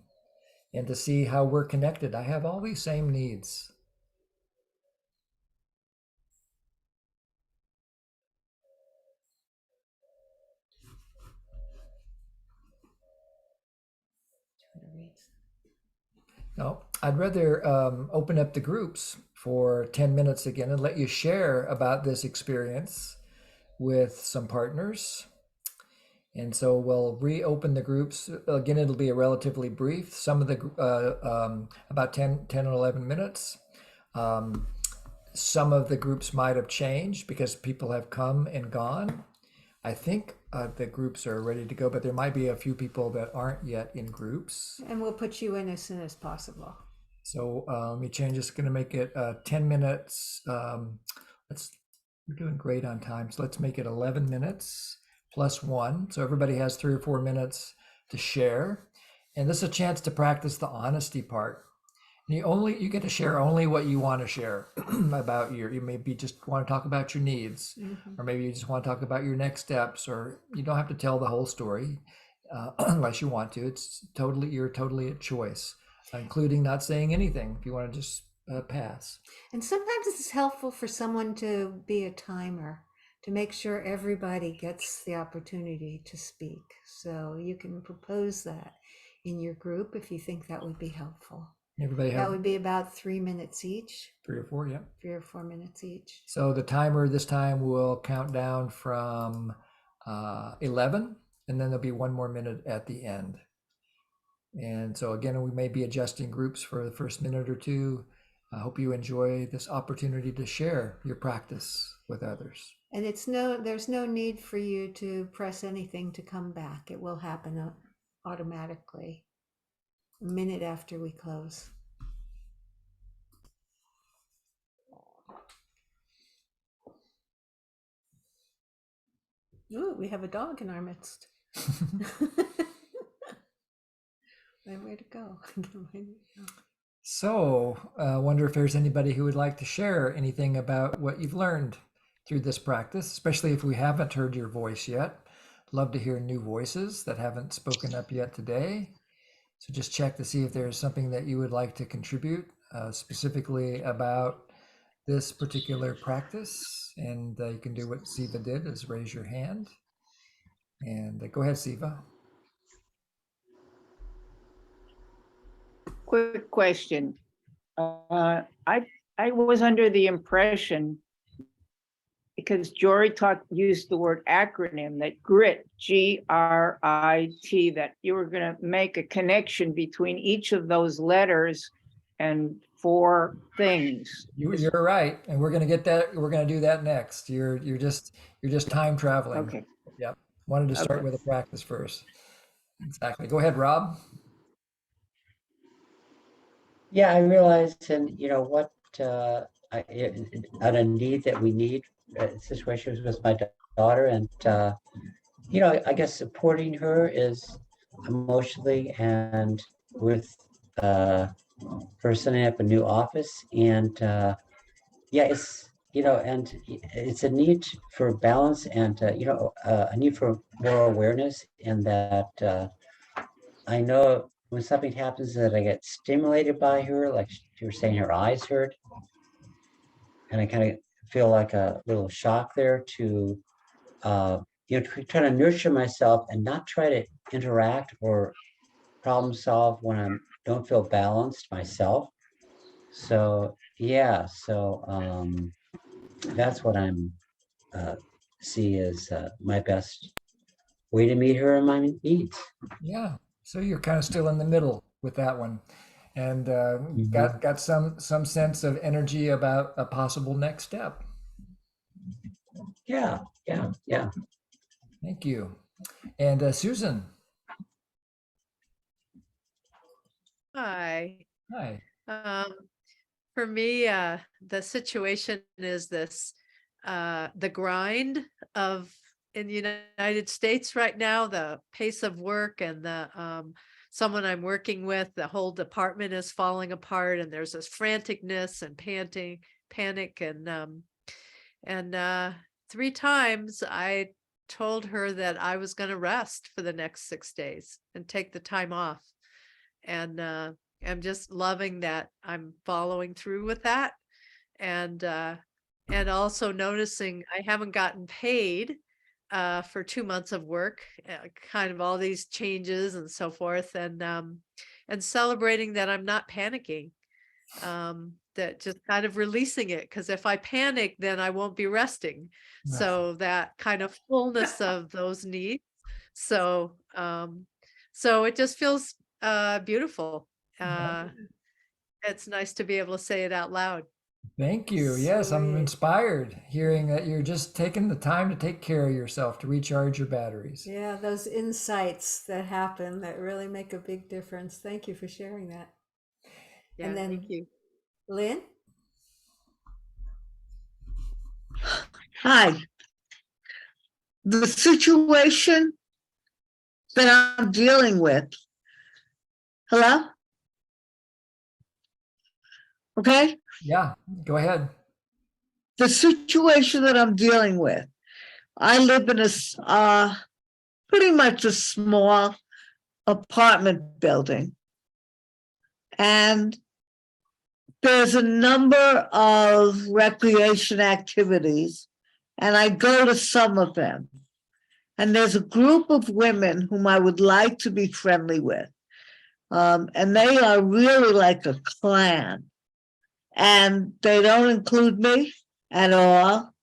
and to see how we're connected. I have all these same needs. Now, I'd rather open up the groups for 10 minutes again and let you share about this experience with some partners. And so we'll reopen the groups. Again, it'll be a relatively brief, some of the, about 10 or 11 minutes. Some of the groups might have changed because people have come and gone. I think the groups are ready to go, but there might be a few people that aren't yet in groups. And we'll put you in as soon as possible. So let me change this. Going to make it 10 minutes. We're doing great on time. So let's make it 11 minutes plus 1. So everybody has 3 or 4 minutes to share. And this is a chance to practice the honesty part. You get to share only what you want to share about you maybe just want to talk about your needs, or maybe you just want to talk about your next steps, or you don't have to tell the whole story unless you want to. You're totally at choice, including not saying anything if you want to just pass. And sometimes it's helpful for someone to be a timer to make sure everybody gets the opportunity to speak. So you can propose that in your group if you think that would be helpful. Everybody That have would be about 3 minutes each, 3 or 4, yeah. 3 or 4 minutes each. So the timer this time will count down from 11, and then there'll be 1 more minute at the end. And so again, we may be adjusting groups for the first minute or two. I hope you enjoy this opportunity to share your practice with others. And there's no need for you to press anything to come back. It will happen automatically a minute after we close. Ooh, we have a dog in our midst. Way to go. So I wonder if there's anybody who would like to share anything about what you've learned through this practice, especially if we haven't heard your voice yet. Love to hear new voices that haven't spoken up yet today. So just check to see if there's something that you would like to contribute specifically about this particular practice. And you can do what Siva did, is raise your hand. And go ahead, Siva. Quick question. I I was under the impression, because Jory used the word acronym, that GRIT, G-R-I-T, that you were going to make a connection between each of those letters and 4 things. You're right, and we're going to get that. We're going to do that next. You're just time traveling. Okay. Yep. Wanted to start Okay. with a practice first. Exactly. Go ahead, Rob. Yeah, I realized, and you know what, on a need that we need situations with my daughter, and you know, I guess supporting her is emotionally and with her setting up a new office, and yeah, it's you know, and it's a need for balance, and you know, a need for more awareness, and that I know when something happens that I get stimulated by her, like you were saying, her eyes hurt, and I kind of feel like a little shock there to, you know, try to nurture myself and not try to interact or problem solve when I don't feel balanced myself. So yeah, so that's what I'm see as my best way to meet her and my needs. Yeah. So you're kind of still in the middle with that one, and Mhm. got some sense of energy about a possible next step. Yeah, yeah. Thank you. And Susan. Hi. Hi. Um, for me, the situation is this, the grind of in the United States right now, the pace of work and the someone I'm working with, the whole department is falling apart, and there's this franticness and panic, and 3 times I told her that I was going to rest for the next 6 days and take the time off. And I'm just loving that I'm following through with that. And also noticing I haven't gotten paid for 2 months of work, kind of all these changes and so forth, and celebrating that I'm not panicking, that just kind of releasing it, because if I panic, then I won't be resting. Right. So that kind of fullness of those needs. So so it just feels beautiful. It's nice to be able to say it out loud. Thank you. Yes, I'm Sweet. inspired hearing that you're just taking the time to take care of yourself, to recharge your batteries. Yeah, those insights that happen that really make a big difference. Thank you for sharing that. Yeah, And then thank you. Lynn? Hi. The situation that I'm dealing with. Hello? Okay? Yeah, go ahead. The situation that I'm dealing with. I live in pretty much a small apartment building. And there's a number of recreation activities, and I go to some of them. And there's a group of women whom I would like to be friendly with. And they are really like a clan. And they don't include me at all.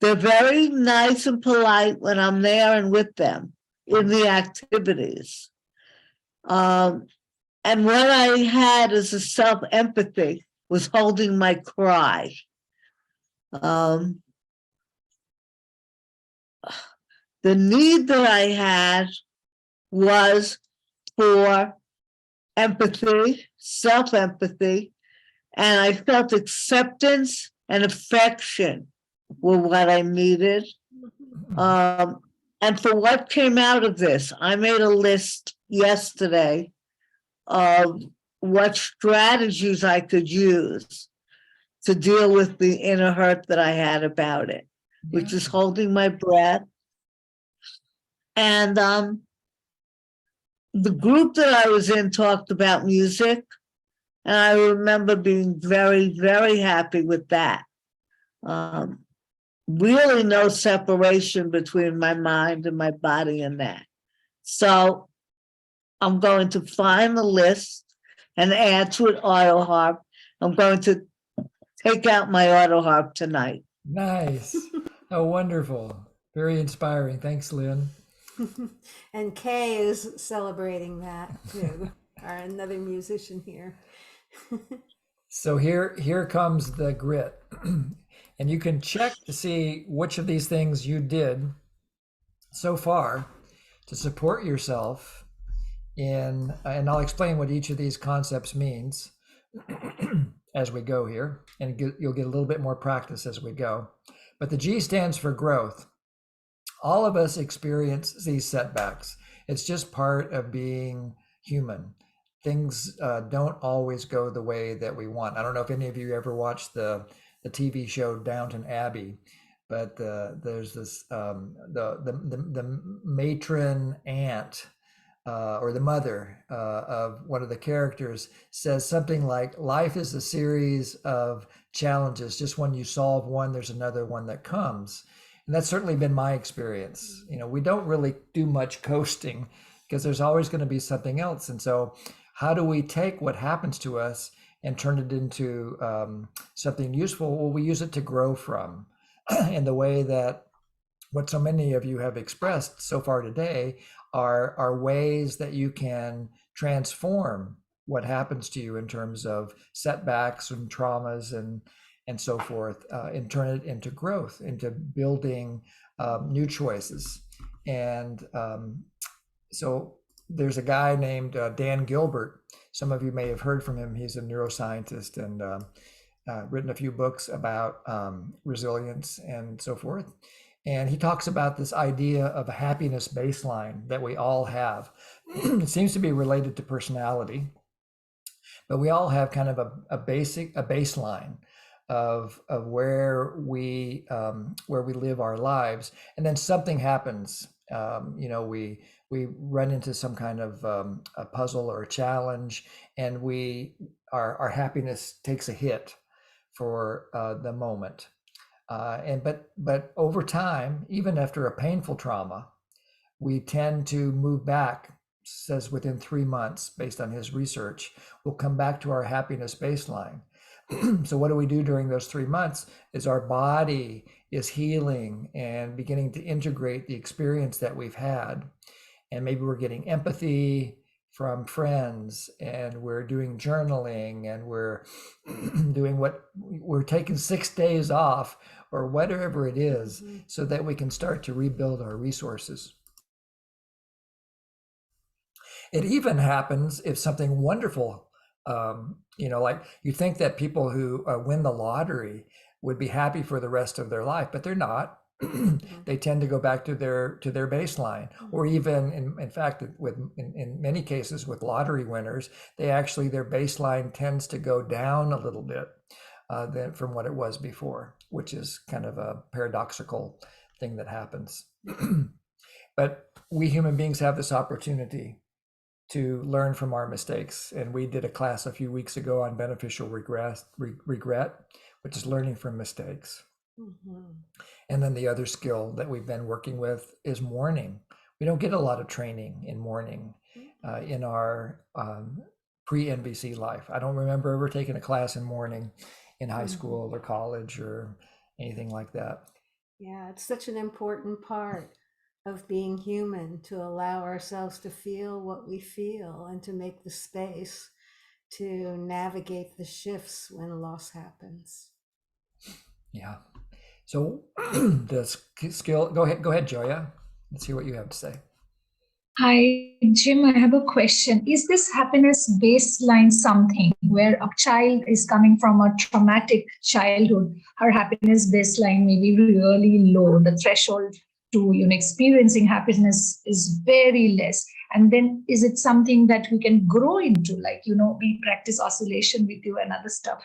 They're very nice and polite when I'm there and with them in the activities. And what I had as a self-empathy was holding my cry. The need that I had was for empathy, self-empathy, and I felt acceptance and affection were what I needed. And for what came out of this, I made a list yesterday of what strategies I could use to deal with the inner hurt that I had about it, which is holding my breath. And the group that I was in talked about music, and I remember being very, very happy with that. Really no separation between my mind and my body in that. So I'm going to find the list and add to it auto harp. I'm going to take out my auto harp tonight. Nice. Oh, wonderful. Very inspiring. Thanks, Lynn. And Kay is celebrating that too, our another musician here. So here comes the grit. And you can check to see which of these things you did so far to support yourself in, and I'll explain what each of these concepts means as we go here, and you'll get a little bit more practice as we go. But the G stands for growth. All of us experience these setbacks. It's just part of being human. Things don't always go the way that we want. I don't know if any of you ever watched the TV show Downton Abbey, but there's this the matron aunt or the mother of one of the characters says something like, life is a series of challenges. Just when you solve one, there's another one that comes. And that's certainly been my experience. You know, we don't really do much coasting because there's always going to be something else. And so how do we take what happens to us and turn it into something useful? Well, we use it to grow from. In the way that what so many of you have expressed so far today are ways that you can transform what happens to you in terms of setbacks and traumas and so forth, and turn it into growth, into building new choices. And so there's a guy named Dan Gilbert. Some of you may have heard from him. He's a neuroscientist and written a few books about resilience and so forth. And he talks about this idea of a happiness baseline that we all have. It seems to be related to personality, but we all have kind of a baseline of where we live our lives, and then something happens. You know, we run into some kind of a puzzle or a challenge, and our happiness takes a hit for the moment. But over time, even after a painful trauma, we tend to move back, says within 3 months, based on his research, we'll come back to our happiness baseline. So what do we do during those 3 months is our body is healing and beginning to integrate the experience that we've had. And maybe we're getting empathy from friends, and we're doing journaling, and we're doing we're taking 6 days off or whatever it is, so that we can start to rebuild our resources. It even happens if something wonderful, you know, like you think that people who win the lottery would be happy for the rest of their life, but they're not. They tend to go back to their baseline, or even in fact, in many cases with lottery winners, their baseline tends to go down a little bit from what it was before, which is kind of a paradoxical thing that happens. But we human beings have this opportunity to learn from our mistakes, and we did a class a few weeks ago on beneficial regret, which is learning from mistakes. And then the other skill that we've been working with is mourning. We don't get a lot of training in mourning in our pre-NVC life. I don't remember ever taking a class in mourning in high school or college or anything like that. Yeah, it's such an important part of being human, to allow ourselves to feel what we feel and to make the space to navigate the shifts when loss happens. Yeah. So the skill, go ahead, Joya. Let's hear what you have to say. Hi, Jim, I have a question. Is this happiness baseline something where a child is coming from a traumatic childhood, her happiness baseline may be really low, the threshold to experiencing happiness is very less, and then is it something that we can grow into, like we practice oscillation with you and other stuff?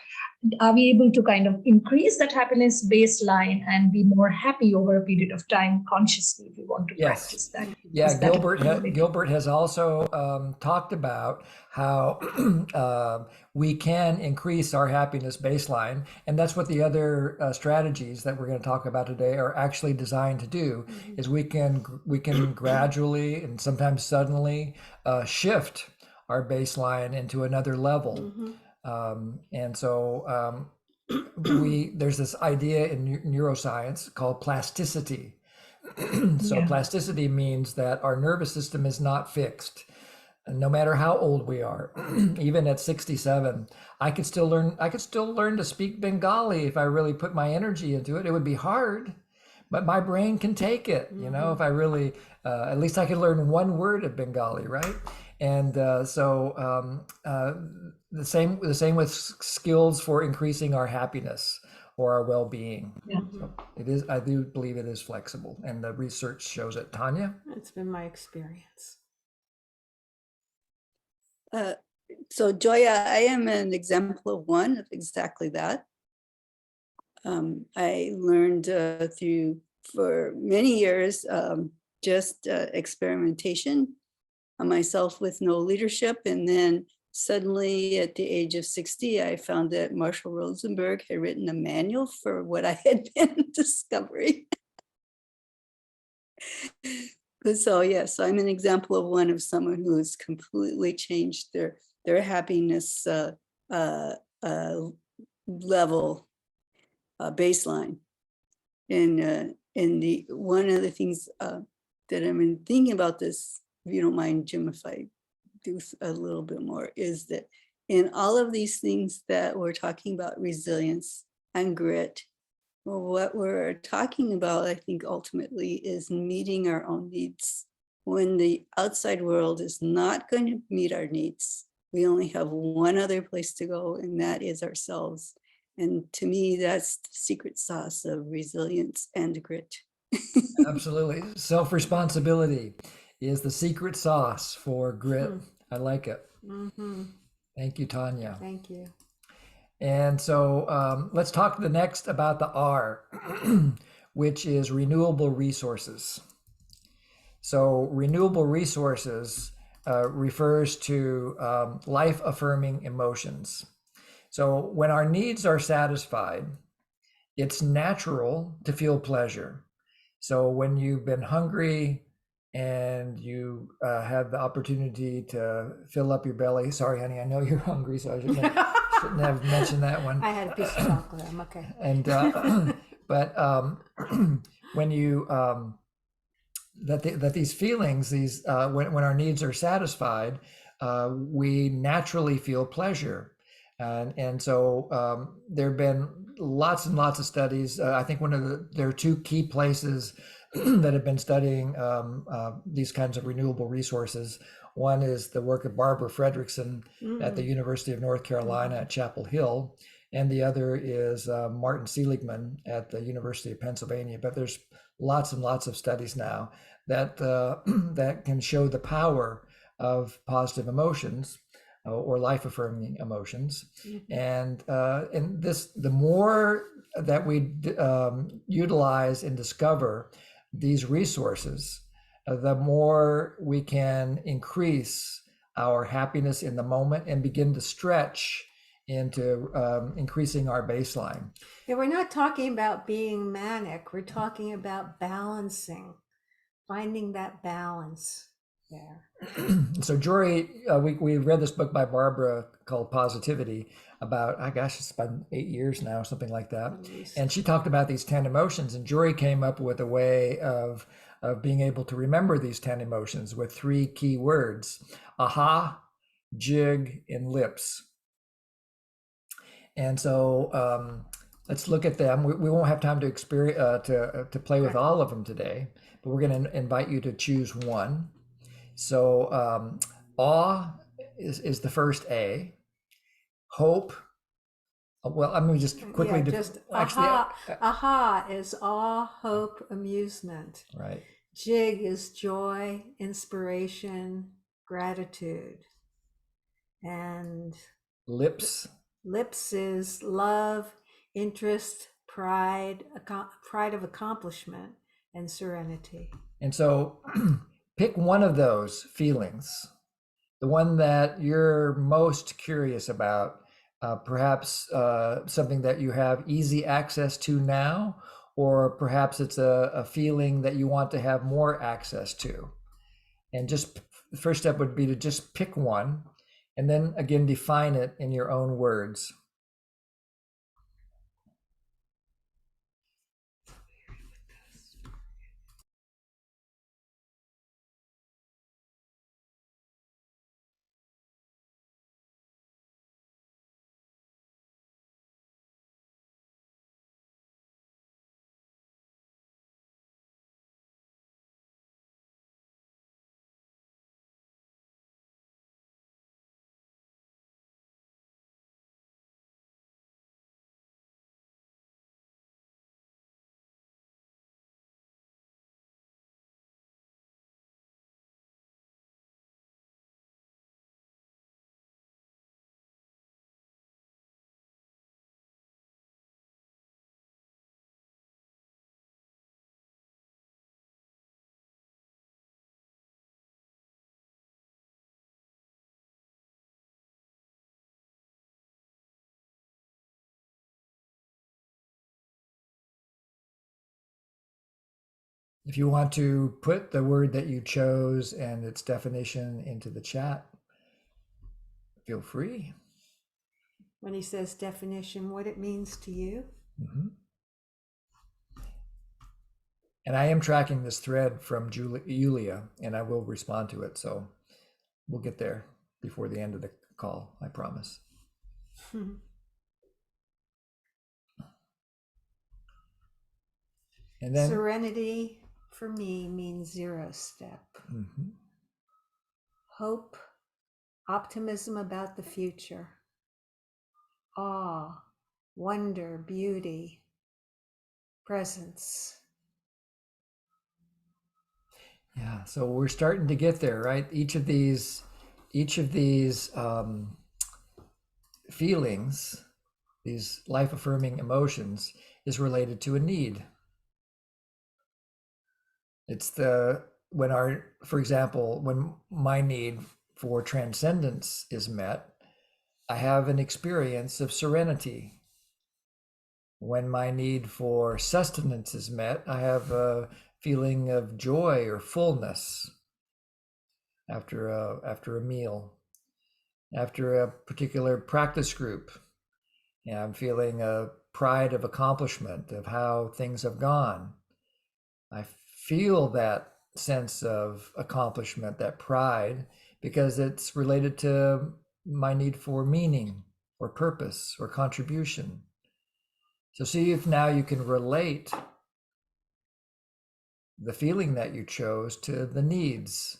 Are we able to kind of increase that happiness baseline and be more happy over a period of time consciously if we want to practice that? Yeah, Gilbert has also talked about how we can increase our happiness baseline, and that's what the other strategies that we're going to talk about today are actually designed to do. Is we can gradually and sometimes suddenly shift our baseline into another level. And so there's this idea in neuroscience called plasticity. So Yeah. plasticity means that our nervous system is not fixed. And no matter how old we are, even at 67, I could still learn to speak Bengali if I really put my energy into it. It would be hard, but my brain can take it, you know, if I really, at least I could learn one word of Bengali, right? And the same with skills for increasing our happiness or our well-being. Yeah. So it is, I do believe it is flexible, and the research shows it. Tanya? That's been my experience. So Joya, I am an example of one of exactly that. I learned for many years, just experimentation on myself with no leadership. And then suddenly at the age of 60, I found that Marshall Rosenberg had written a manual for what I had been discovering. So yes, I'm an example of one of someone who has completely changed their happiness level baseline. And the one of the things that I've been thinking about this, if you don't mind, Jim, if I do a little bit more, is that in all of these things that we're talking about, resilience and grit, well, what we're talking about, I think, ultimately is meeting our own needs. When the outside world is not going to meet our needs, we only have one other place to go, and that is ourselves. And to me, that's the secret sauce of resilience and grit. Absolutely. Self-responsibility is the secret sauce for grit. I like it. Thank you, Tanya. Thank you. And so let's talk the next about the R, which is renewable resources. So renewable resources refers to life-affirming emotions. So when our needs are satisfied, it's natural to feel pleasure. So when you've been hungry and you have the opportunity to fill up your belly, sorry, honey, I know you're hungry, so I shouldn't have mentioned that one. I had a piece of chocolate. I'm okay. And but when you that these feelings, when our needs are satisfied, we naturally feel pleasure. And so there have been lots and lots of studies. I think there are two key places that have been studying these kinds of renewable resources. One is the work of Barbara Fredrickson at the University of North Carolina at Chapel Hill, and the other is Martin Seligman at the University of Pennsylvania. But there's lots and lots of studies now that that can show the power of positive emotions or life-affirming emotions. And this, the more that we utilize and discover these resources, the more we can increase our happiness in the moment and begin to stretch into increasing our baseline. Yeah, we're not talking about being manic. We're talking about balancing, finding that balance there. So Jory, we read this book by Barbara called Positivity about, it's been 8 years now, something like that. And she talked about these 10 emotions, and Jory came up with a way of being able to remember these 10 emotions with 3 key words: aha, jig, and lips. And so let's look at them. We won't have time to to play with all of them today, but we're going to invite you to choose one. So awe is the first A. Hope. Well, I'm going to just quickly. Aha is awe, hope, amusement. Right. Jig is joy, inspiration, gratitude. And lips is love, interest, pride, pride of accomplishment, and serenity. And so pick one of those feelings, the one that you're most curious about, perhaps something that you have easy access to now, or perhaps it's a feeling that you want to have more access to. And just the first step would be to just pick one, and then again, define it in your own words. If you want to put the word that you chose and its definition into the chat, feel free. When he says definition, what it means to you. Mhm. And I am tracking this thread from Julia, and I will respond to it. So we'll get there before the end of the call, I promise. And then Serenity for me means 0 step. Mhm. Hope, optimism about the future, awe, wonder, beauty, presence. Yeah, so we're starting to get there, right? Each of these feelings, these life-affirming emotions, is related to a need. It's for example, when my need for transcendence is met, I have an experience of serenity. When my need for sustenance is met, I have a feeling of joy or fullness after a meal. After a particular practice group, I'm feeling a pride of accomplishment of how things have gone. I feel that sense of accomplishment, that pride, because it's related to my need for meaning or purpose or contribution. So see if now you can relate the feeling that you chose to the needs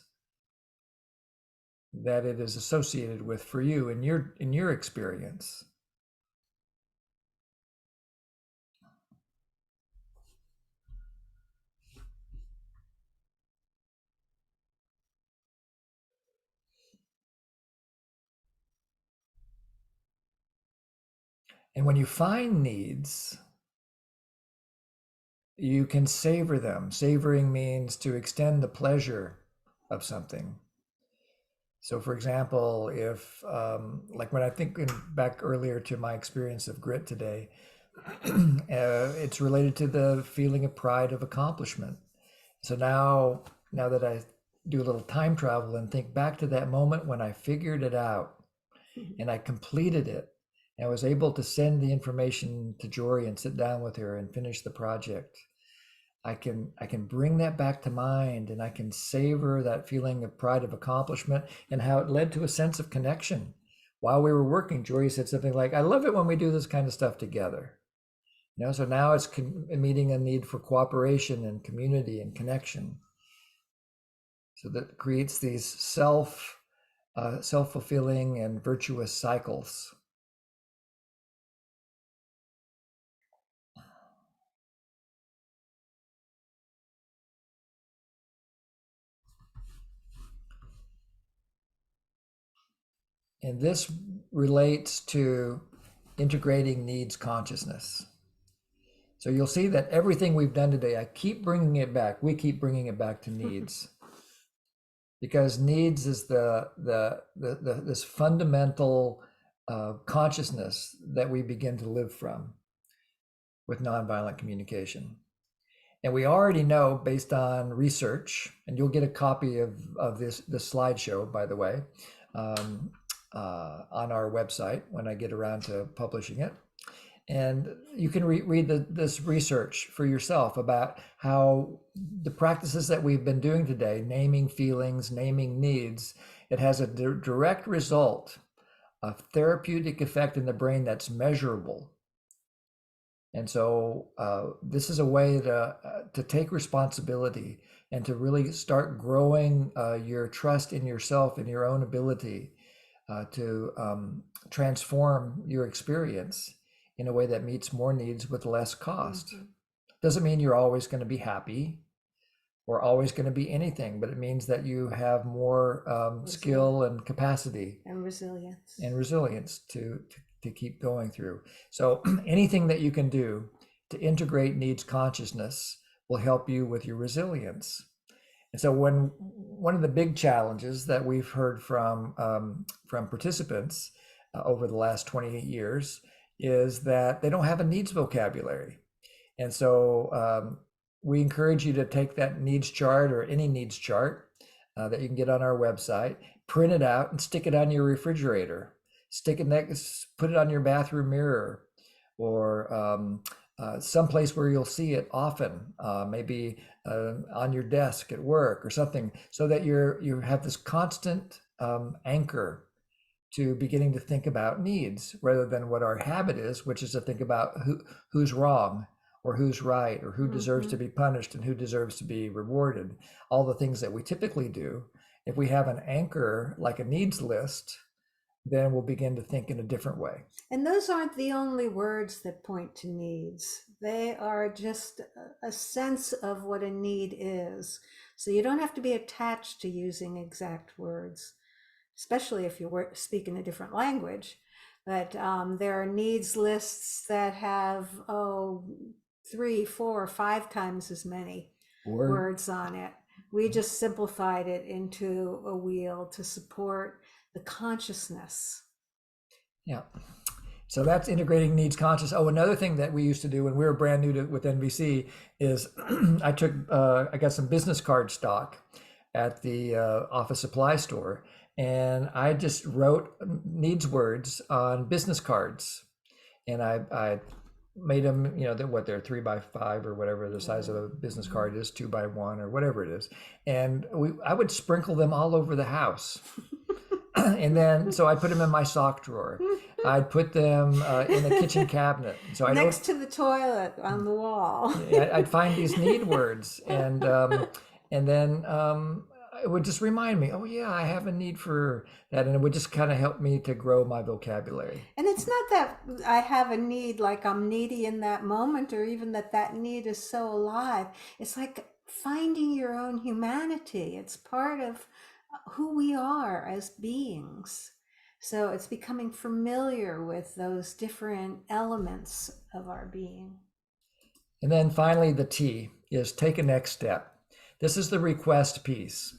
that it is associated with for you in your experience. And when you find needs, you can savor them. Savoring means to extend the pleasure of something. So for example, if like when I think back earlier to my experience of grit today, it's related to the feeling of pride of accomplishment. So now that I do a little time travel and think back to that moment when I figured it out and I completed it, and I was able to send the information to Jory and sit down with her and finish the project, I can bring that back to mind, and I can savor that feeling of pride of accomplishment and how it led to a sense of connection. While we were working, Jory said something like, "I love it when we do this kind of stuff together." So now it's meeting a need for cooperation and community and connection. So that creates these self-fulfilling and virtuous cycles. And this relates to integrating needs consciousness. So you'll see that everything we've done today, I keep bringing it back. We keep bringing it back to needs, because needs is this fundamental consciousness that we begin to live from with nonviolent communication. And we already know, based on research, and you'll get a copy of this slideshow, by the way, on our website when I get around to publishing it. And you can read this research for yourself about how the practices that we've been doing today, naming feelings, naming needs, it has a direct result, a therapeutic effect in the brain that's measurable. And so this is a way to take responsibility and to really start growing your trust in yourself and your own ability to transform your experience in a way that meets more needs with less cost. Doesn't mean you're always going to be happy or always going to be anything, but it means that you have more skill and capacity And resilience. to keep going through. So anything that you can do to integrate needs consciousness will help you with your resilience. And so one of the big challenges that we've heard from participants over the last 28 years is that they don't have a needs vocabulary. And so we encourage you to take that needs chart or any needs chart that you can get on our website, print it out and stick it on your refrigerator. Stick it next, put it on your bathroom mirror, or someplace where you'll see it often, maybe on your desk at work or something, so that you have this constant anchor to beginning to think about needs rather than what our habit is, which is to think about who's wrong or who's right or who deserves to be punished and who deserves to be rewarded. All the things that we typically do. If we have an anchor like a needs list, then we'll begin to think in a different way. And those aren't the only words that point to needs. They are just a sense of what a need is. So you don't have to be attached to using exact words, especially if you speak in a different language. But there are needs lists that have, 3, 4, 5 times as many words on it. We just simplified it into a wheel to support the consciousness. Yeah. So that's integrating needs conscious. Oh, another thing that we used to do when we were brand new with NVC is I got some business card stock at the office supply store, and I just wrote needs words on business cards, and I made them, they're 3 by 5 or whatever the size of a business card is, 2 by 1 or whatever it is, and I would sprinkle them all over the house. And then, so I put them in my sock drawer. I'd put them in the kitchen cabinet. So next to the toilet on the wall. I'd find these need words, and then it would just remind me, oh yeah, I have a need for that, and it would just kind of help me to grow my vocabulary. And it's not that I have a need like I'm needy in that moment, or even that need is so alive. It's like finding your own humanity. It's part of who we are as beings. So it's becoming familiar with those different elements of our being. And then finally, the T is take a next step. This is the request piece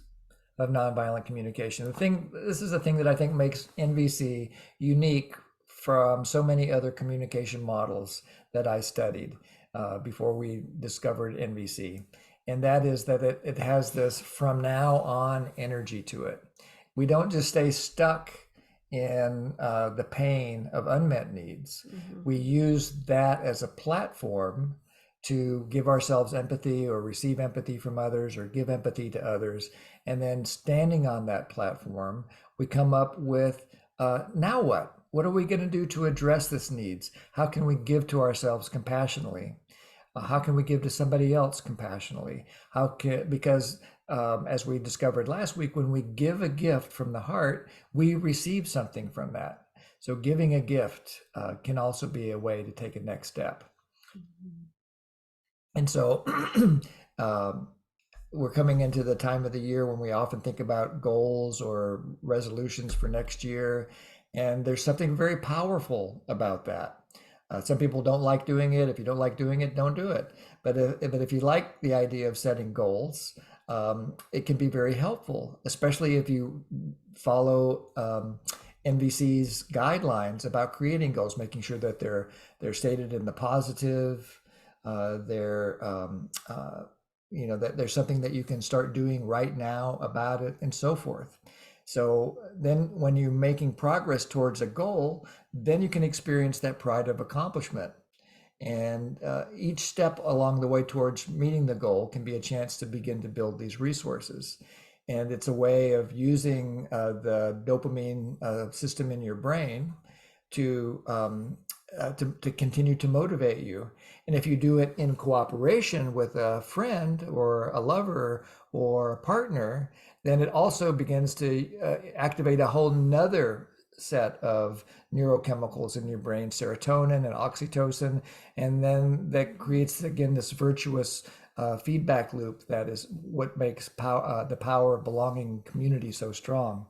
of nonviolent communication. This is the thing that I think makes NVC unique from so many other communication models that I studied before we discovered NVC. And that is that it has this from now on energy to it. We don't just stay stuck in the pain of unmet needs. We use that as a platform to give ourselves empathy or receive empathy from others or give empathy to others. And then standing on that platform, we come up with, now what? What are we going to do to address this needs? How can we give to ourselves compassionately? How can we give to somebody else compassionately? Because as we discovered last week, when we give a gift from the heart, we receive something from that. So giving a gift can also be a way to take a next step. And so we're coming into the time of the year when we often think about goals or resolutions for next year. And there's something very powerful about that. Some people don't like doing it. If you don't like doing it, don't do it. But if you like the idea of setting goals, it can be very helpful, especially if you follow NVC's guidelines about creating goals, making sure that they're stated in the positive, that there's something that you can start doing right now about it, and so forth. So then when you're making progress towards a goal, then you can experience that pride of accomplishment. And each step along the way towards meeting the goal can be a chance to begin to build these resources. And it's a way of using the dopamine system in your brain to continue to motivate you. And if you do it in cooperation with a friend or a lover or a partner, then it also begins to activate a whole nother set of neurochemicals in your brain, serotonin and oxytocin, and then that creates again this virtuous feedback loop that is what makes the power of belonging community so strong.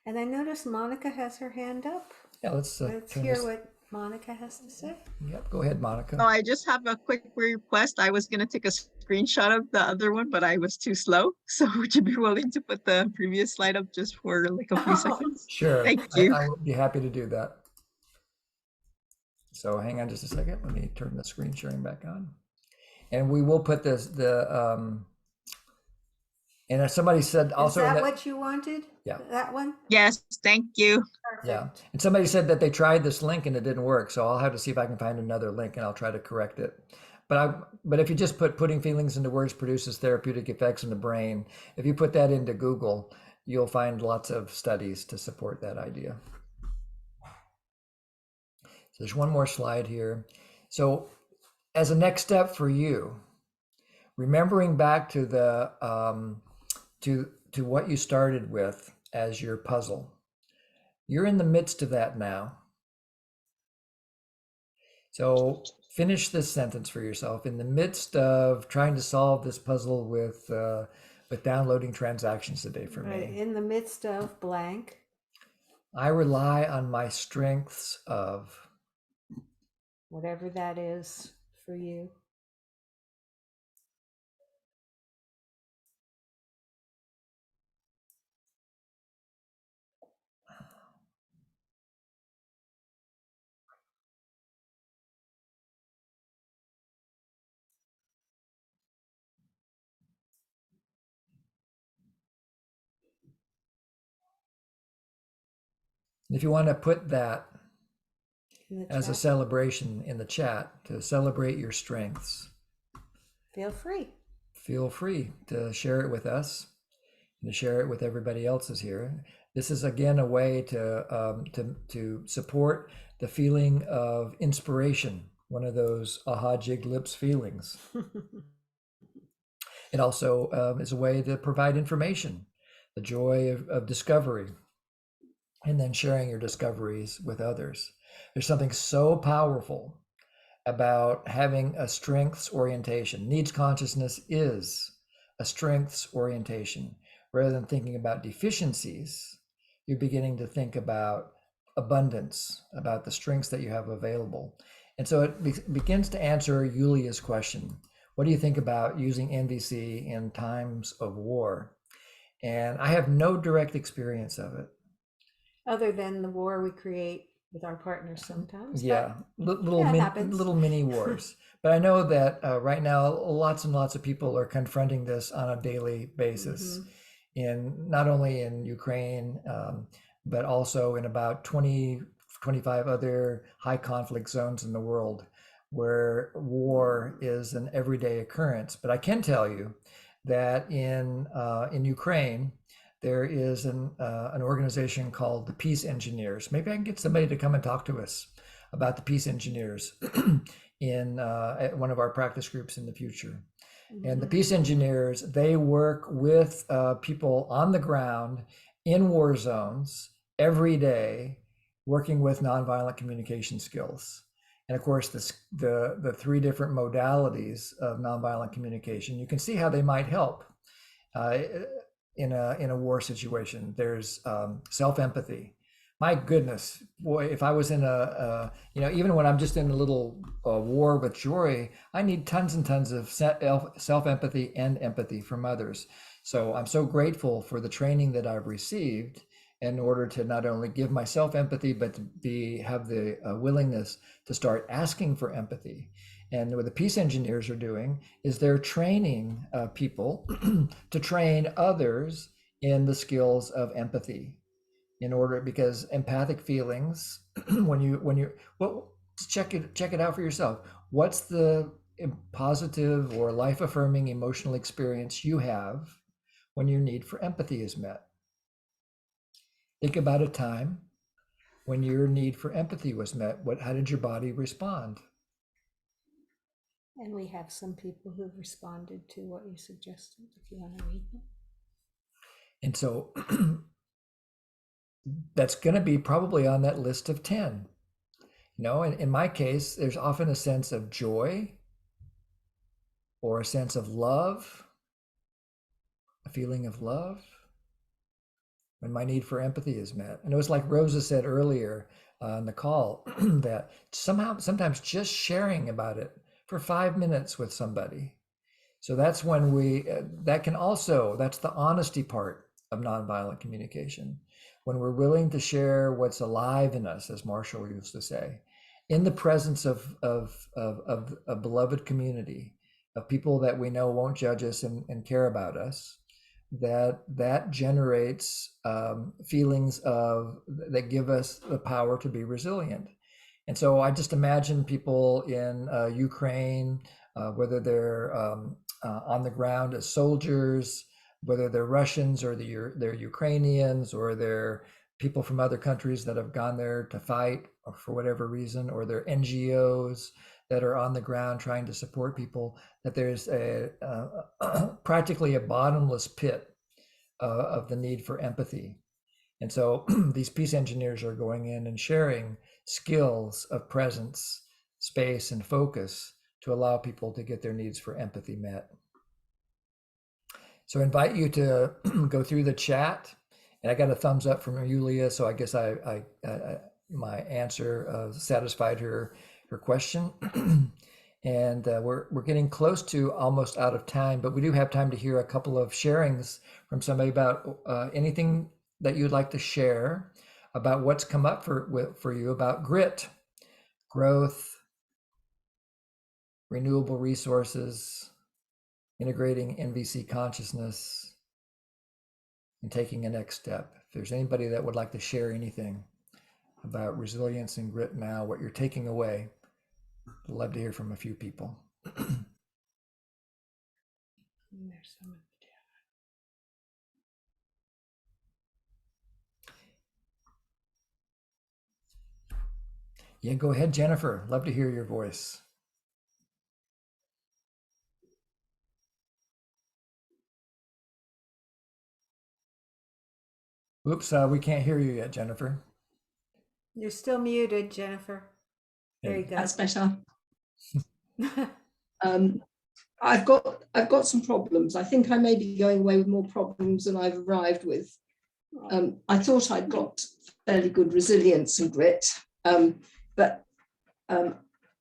And I noticed Monica has her hand up. Yeah, let's hear what Monica has to say. Yep, go ahead, Monica. Oh, I just have a quick request. I was going to take a screenshot of the other one, but I was too slow. So would you be willing to put the previous slide up just for like a few seconds? Sure. Thank you. I would be happy to do that. So hang on just a second. Let me turn the screen sharing back on. And we will put and as somebody said also, Is in that the- what you wanted? Yeah. That one? Yes, thank you. yeah, Perfect. and somebody said that they tried this link and it didn't work. So I'll have to see if I can find another link and I'll try to correct it. But if you just putting feelings into words produces therapeutic effects in the brain, if you put that into Google, you'll find lots of studies to support that idea. So there's one more slide here. So as a next step for you, remembering back to the to what you started with as your puzzle, you're in the midst of that now. So finish this sentence for yourself. In the midst of trying to solve this puzzle with downloading transactions today for Right, me, in the midst of blank. I rely on my strengths of. Whatever that is for you. If you want to put that In the as a chat. celebration in the chat to celebrate your strengths, Feel free. feel free to share it with us and to share it with everybody else is here. This is again a way to support the feeling of inspiration, one of those aha jig lips feelings. It also is a way to provide information, the joy of discovery, and then sharing your discoveries with others. There's something so powerful about having a strengths orientation. Needs consciousness is a strengths orientation. Rather than thinking about deficiencies, you're beginning to think about abundance, about the strengths that you have available. And so it begins to answer Yulia's question. What do you think about using NVC in times of war? And I have no direct experience of it. Other than the war we create with our partners sometimes. but Yeah, little yeah, it happens. little mini wars. But I know that right now, lots and lots of people are confronting this on a daily basis, in not only in Ukraine, but also in about 20, 25 other high conflict zones in the world where war is an everyday occurrence. But I can tell you that in Ukraine, there is an organization called the Peace Engineers. Maybe I can get somebody to come and talk to us about the Peace Engineers in at one of our practice groups in the future. And the Peace Engineers, they work with people on the ground in war zones every day, working with nonviolent communication skills. And of course, the three different modalities of nonviolent communication, you can see how they might help in a war situation. There's self-empathy. My goodness, boy, if I was in even when I'm just in a little war with Jory, I need tons and tons of self-empathy and empathy from others. So I'm so grateful for the training that I've received in order to not only give myself empathy, but to have the willingness to start asking for empathy. And what the Peace Engineers are doing is they're training people to train others in the skills of empathy, because empathic feelings, check it out for yourself. What's the positive or life affirming emotional experience you have when your need for empathy is met? Think about a time when your need for empathy was met. How did your body respond? And we have some people who've responded to what you suggested, if you want to read them. And so that's going to be probably on that list of 10. In my case, there's often a sense of joy or a sense of love, a feeling of love when my need for empathy is met. And it was like Rosa said earlier on the call that sometimes just sharing about it for 5 minutes with somebody. So that's when that's the honesty part of nonviolent communication. When we're willing to share what's alive in us, as Marshall used to say, in the presence of a beloved community, of people that we know won't judge us and care about us, that generates feelings that give us the power to be resilient. And so I just imagine people in Ukraine, whether they're on the ground as soldiers, whether they're Russians or they're Ukrainians, or they're people from other countries that have gone there to fight or for whatever reason, or they're NGOs that are on the ground trying to support people, that there's practically a bottomless pit of the need for empathy. And so these peace engineers are going in and sharing skills of presence, space, and focus to allow people to get their needs for empathy met. So I invite you to go through the chat. And I got a thumbs up from Yulia, so I guess my answer satisfied her question. And we're getting close to almost out of time, but we do have time to hear a couple of sharings from somebody about anything that you'd like to share about what's come up for you about grit, growth, renewable resources, integrating NVC consciousness, and taking a next step. If there's anybody that would like to share anything about resilience and grit now, what you're taking away, I'd love to hear from a few people. Yeah, go ahead, Jennifer. Love to hear your voice. Oops, we can't hear you yet, Jennifer. You're still muted, Jennifer. There you go. That's better. I've got some problems. I think I may be going away with more problems than I've arrived with. I thought I'd got fairly good resilience and grit, but I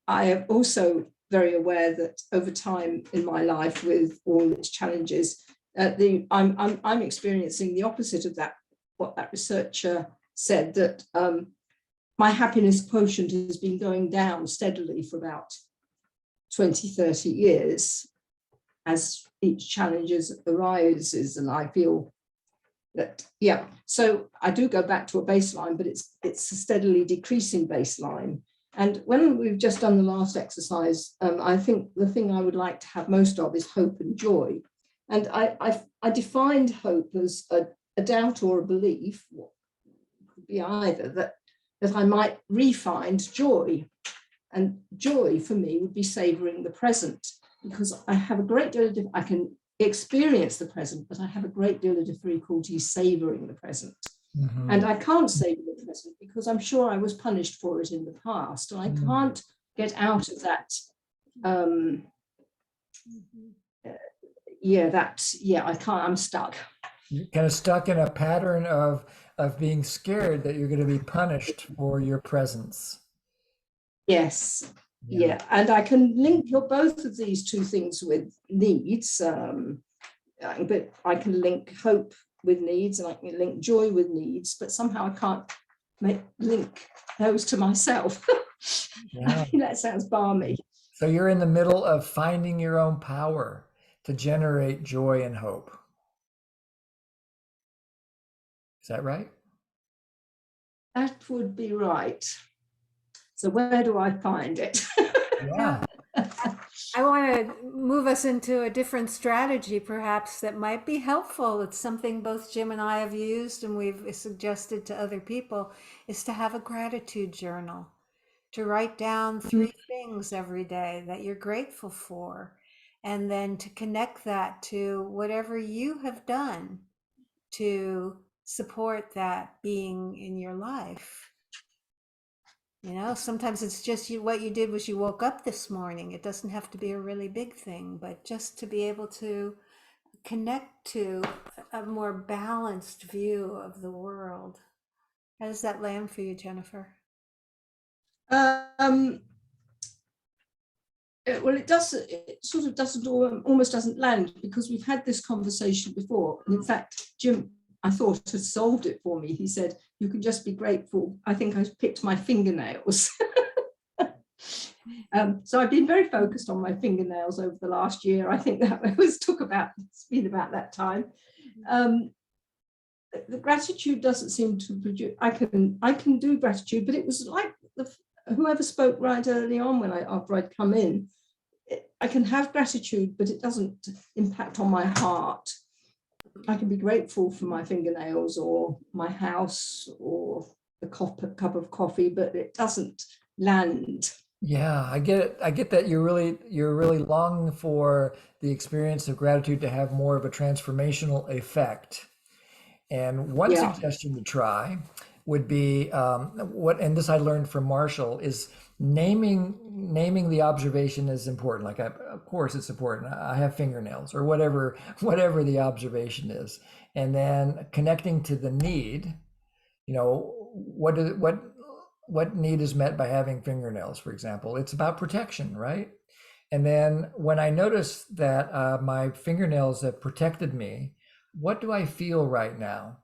am also very aware that over time in my life, with all its challenges, I'm experiencing the opposite of that. What that researcher said, that my happiness quotient has been going down steadily for about 20, 30 years as each challenge arises, and I feel that, yeah, so I do go back to a baseline, but it's a steadily decreasing baseline. And when we've just done the last exercise, I think the thing I would like to have most of is hope and joy. And I defined hope as a doubt or a belief, could be either, that I might re-find joy. And joy for me would be savoring the present, because I have a great deal of, I can experience the present, but I have a great deal of difficulty savoring the present. Mm-hmm. And I can't savor the present because I'm sure I was punished for it in the past. And I can't get out of that. I can't, I'm stuck. You're kind of stuck in a pattern of being scared that you're going to be punished for your presence. Yes. Yeah. And I can link both of these two things with needs, but I can link hope with needs, and I can link joy with needs, but somehow I can't link those to myself. Yeah. That sounds balmy. So you're in the middle of finding your own power to generate joy and hope. Is that right? That would be right. So where do I find it? Yeah. I want to move us into a different strategy, perhaps, that might be helpful. It's something both Jim and I have used and we've suggested to other people, is to have a gratitude journal, to write down 3 things every day that you're grateful for, and then to connect that to whatever you have done to support that being in your life. You know, sometimes it's just what you did was you woke up this morning. It doesn't have to be a really big thing, but just to be able to connect to a more balanced view of the world. How does that land for you, Jennifer? Well, it sort of doesn't, almost doesn't land, because we've had this conversation before. And in fact, Jim, I thought, had solved it for me. He said, you can just be grateful. I think I picked my fingernails. So I've been very focused on my fingernails over the last year. I think that it's been about that time. The gratitude doesn't seem to produce. I can do gratitude, but it was like whoever spoke right early on after I'd come in. I can have gratitude, but it doesn't impact on my heart. I can be grateful for my fingernails or my house or a cup of coffee, but it doesn't land. Yeah, I get it. I get that you're really longing for the experience of gratitude to have more of a transformational effect. And one suggestion to try would be and this I learned from Marshall, is naming the observation is important. Like, of course it's important. I have fingernails, or whatever the observation is, and then connecting to the need. You know, what need is met by having fingernails, for example? It's about protection, right? And then when I notice that my fingernails have protected me, what do I feel right now?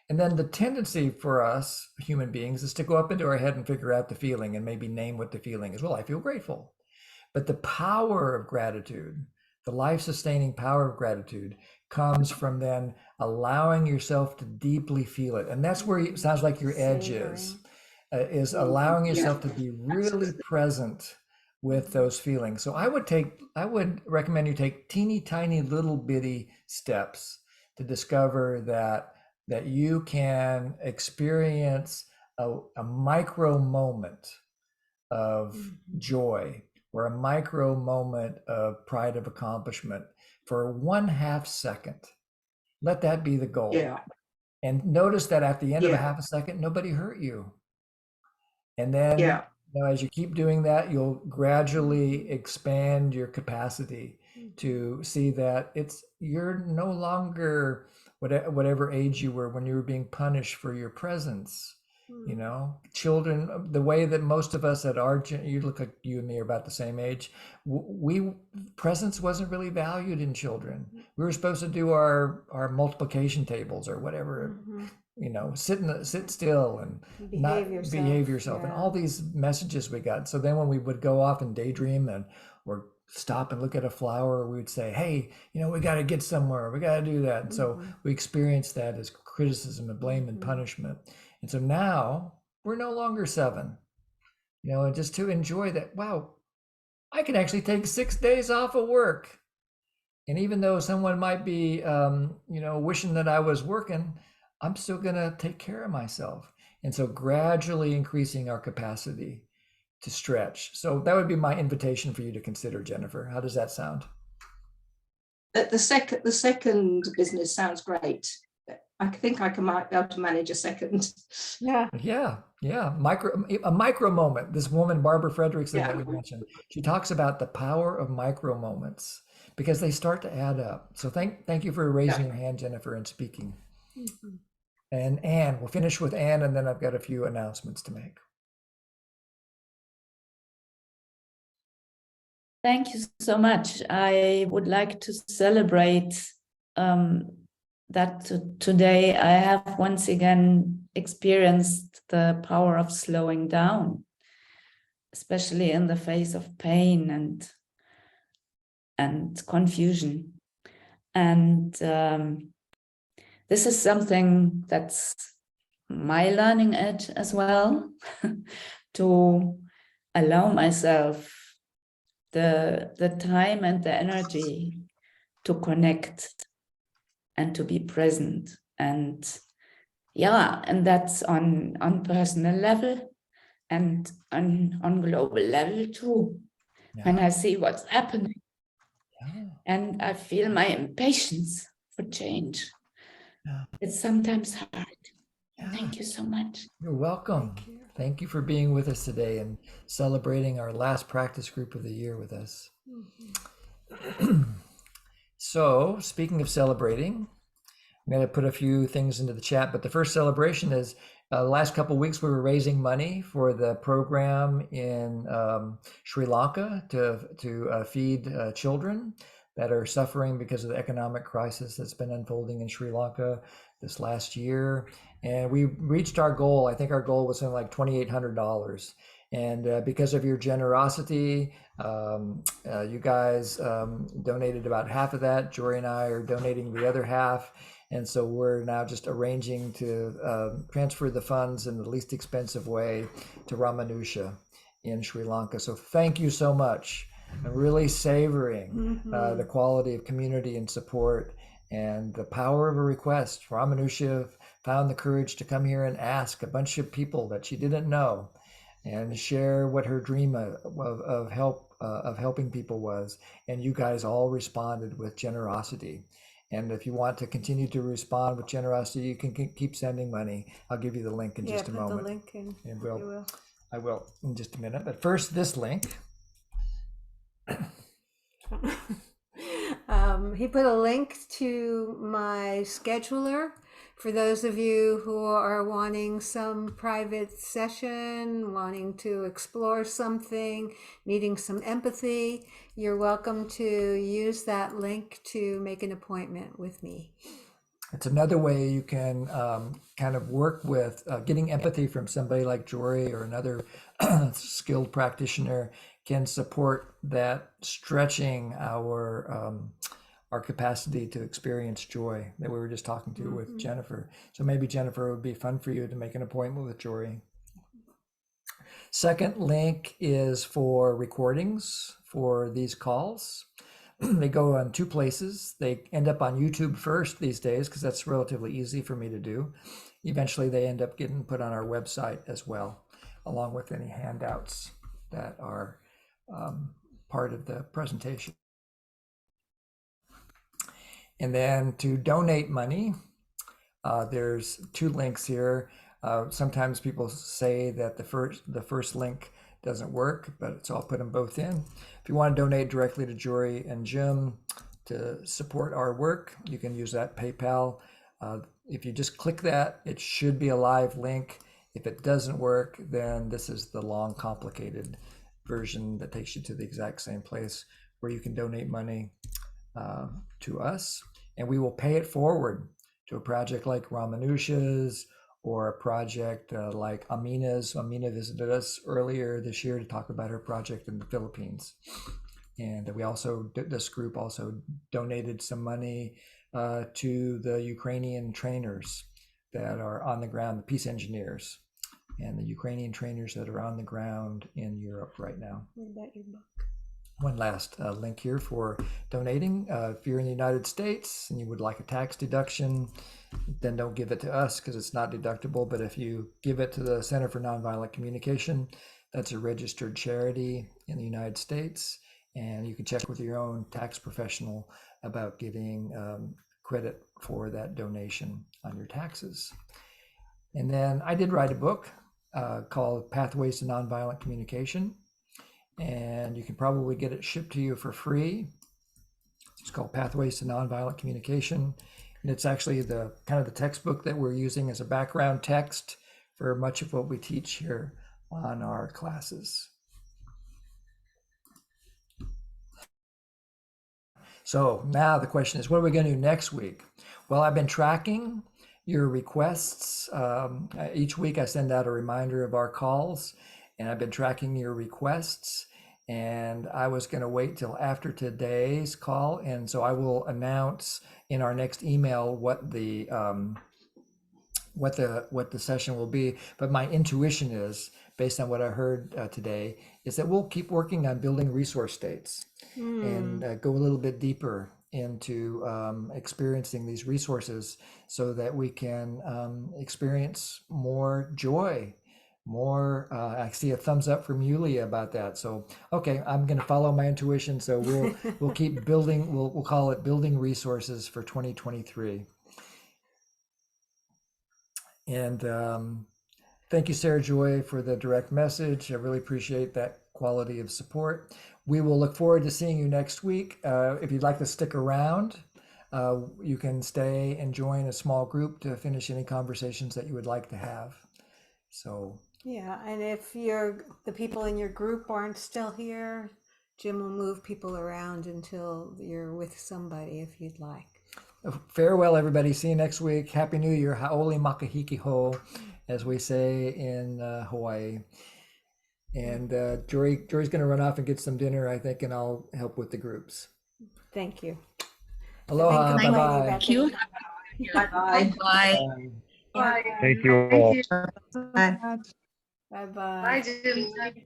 And then the tendency for us human beings is to go up into our head and figure out the feeling and maybe name what the feeling is. Well, I feel grateful. But the power of gratitude, the life-sustaining power of gratitude, comes from then allowing yourself to deeply feel it. And that's where it sounds like your edge is allowing yourself to be really present with those feelings. So I would recommend you take teeny tiny little bitty steps to discover that you can experience a micro moment of joy, or a micro moment of pride of accomplishment for 1/2 second. Let that be the goal. Yeah. And notice that at the end of a 1/2 second, nobody hurt you. And then as you keep doing that, you'll gradually expand your capacity to see that you're no longer whatever age you were when you were being punished for your presence. You know, children, the way that most of us at you look like you and me are about the same age, presence wasn't really valued in children. We were supposed to do our multiplication tables or whatever, you know, sit still and behave yourself, and all these messages we got. So then when we would go off and daydream or stop and look at a flower, we would say, hey, you know, we got to get somewhere, we got to do that. And so we experienced that as criticism and blame and punishment. And so now we're no longer 7, you know, and just to enjoy that, wow, I can actually take 6 days off of work. And even though someone might be, you know, wishing that I was working, I'm still going to take care of myself. And so gradually increasing our capacity to stretch. So that would be my invitation for you to consider, Jennifer. How does that sound? The second business sounds great. I think I might be able to manage a second. Yeah. A micro moment. This woman, Barbara Fredrickson, that we mentioned, she talks about the power of micro moments because they start to add up. So thank you for raising your hand, Jennifer, and speaking. And Anne, we'll finish with Anne, and then I've got a few announcements to make. Thank you so much. I would like to celebrate that today I have once again experienced the power of slowing down, especially in the face of pain and confusion. And this is something that's my learning edge as well, to allow myself the time and the energy to connect and to be present. And that's on personal level and on global level too. When I see what's happening and I feel my impatience for change. It's sometimes hard. Thank you so much. You're welcome. Thank you for being with us today and celebrating our last practice group of the year with us. So, speaking of celebrating, I'm going to put a few things into the chat, but the first celebration is the last couple of weeks we were raising money for the program in Sri Lanka to feed children that are suffering because of the economic crisis that's been unfolding in Sri Lanka this last year. And we reached our goal. I think our goal was something like $2,800. And because of your generosity, you guys donated about half of that. Jory and I are donating the other half. And so we're now just arranging to transfer the funds in the least expensive way to Ramanusha in Sri Lanka. So thank you so much. I'm really savoring the quality of community and support and the power of a request. Ramanusha found the courage to come here and ask a bunch of people that she didn't know and share what her dream of helping people was. And you guys all responded with generosity. And if you want to continue to respond with generosity, you can keep sending money. I'll give you the link in just a moment. The link in. And I will in just a minute. But first, this link. He put a link to my scheduler for those of you who are wanting some private session, wanting to explore something, needing some empathy. You're welcome to use that link to make an appointment with me. It's another way you can kind of work with getting empathy from somebody like Jory or another skilled practitioner can support that stretching our capacity to experience joy that we were just talking to with Jennifer. So maybe Jennifer, it would be fun for you to make an appointment with Jory. Second link is for recordings for these calls. They go on two places. They end up on YouTube first these days because that's relatively easy for me to do. Eventually they end up getting put on our website as well, along with any handouts that are part of the presentation. And then to donate money, there's two links here. Sometimes people say that the first link doesn't work, but so I'll put them both in. If you want to donate directly to Jory and Jim to support our work, you can use that PayPal. If you just click that, it should be a live link. If it doesn't work, then this is the long, complicated version that takes you to the exact same place where you can donate money to us, and we will pay it forward to a project like Ramanusha's or a project like Amina's. Amina visited us earlier this year to talk about her project in the Philippines. And we also, this group also donated some money to the Ukrainian trainers that are on the ground, the peace engineers, and the Ukrainian trainers that are on the ground in Europe right now. What about your book? One last link here for donating. If you're in the United States and you would like a tax deduction, then don't give it to us because it's not deductible. But if you give it to the Center for Nonviolent Communication, that's a registered charity in the United States. And you can check with your own tax professional about getting credit for that donation on your taxes. And then I did write a book called Pathways to Nonviolent Communication. And you can probably get it shipped to you for free. It's called Pathways to Nonviolent Communication. And it's actually the kind of the textbook that we're using as a background text for much of what we teach here on our classes. So now the question is, what are we going to do next week? Well, I've been tracking your requests. Each week I send out a reminder of our calls, and I've been tracking your requests. And I was going to wait till after today's call, and so I will announce in our next email what the session will be. But my intuition is, based on what I heard today, is that we'll keep working on building resource states and go a little bit deeper into experiencing these resources so that we can experience more joy. I see a thumbs up from Yulia about that. So, okay, I'm going to follow my intuition. So we'll keep building. We'll call it building resources for 2023. And thank you, Sarah Joy, for the direct message. I really appreciate that quality of support. We will look forward to seeing you next week. If you'd like to stick around, you can stay and join a small group to finish any conversations that you would like to have. So. Yeah, and if the people in your group aren't still here, Jim will move people around until you're with somebody if you'd like. Farewell, everybody. See you next week. Happy New Year. Ha'oli makahiki ho, as we say in Hawaii. And Jory's going to run off and get some dinner, I think, and I'll help with the groups. Thank you. Aloha. Thank you, Bye-bye. Thank you. Bye. Bye. Bye. Thank you all. Bye. Bye-bye. Bye, Jim.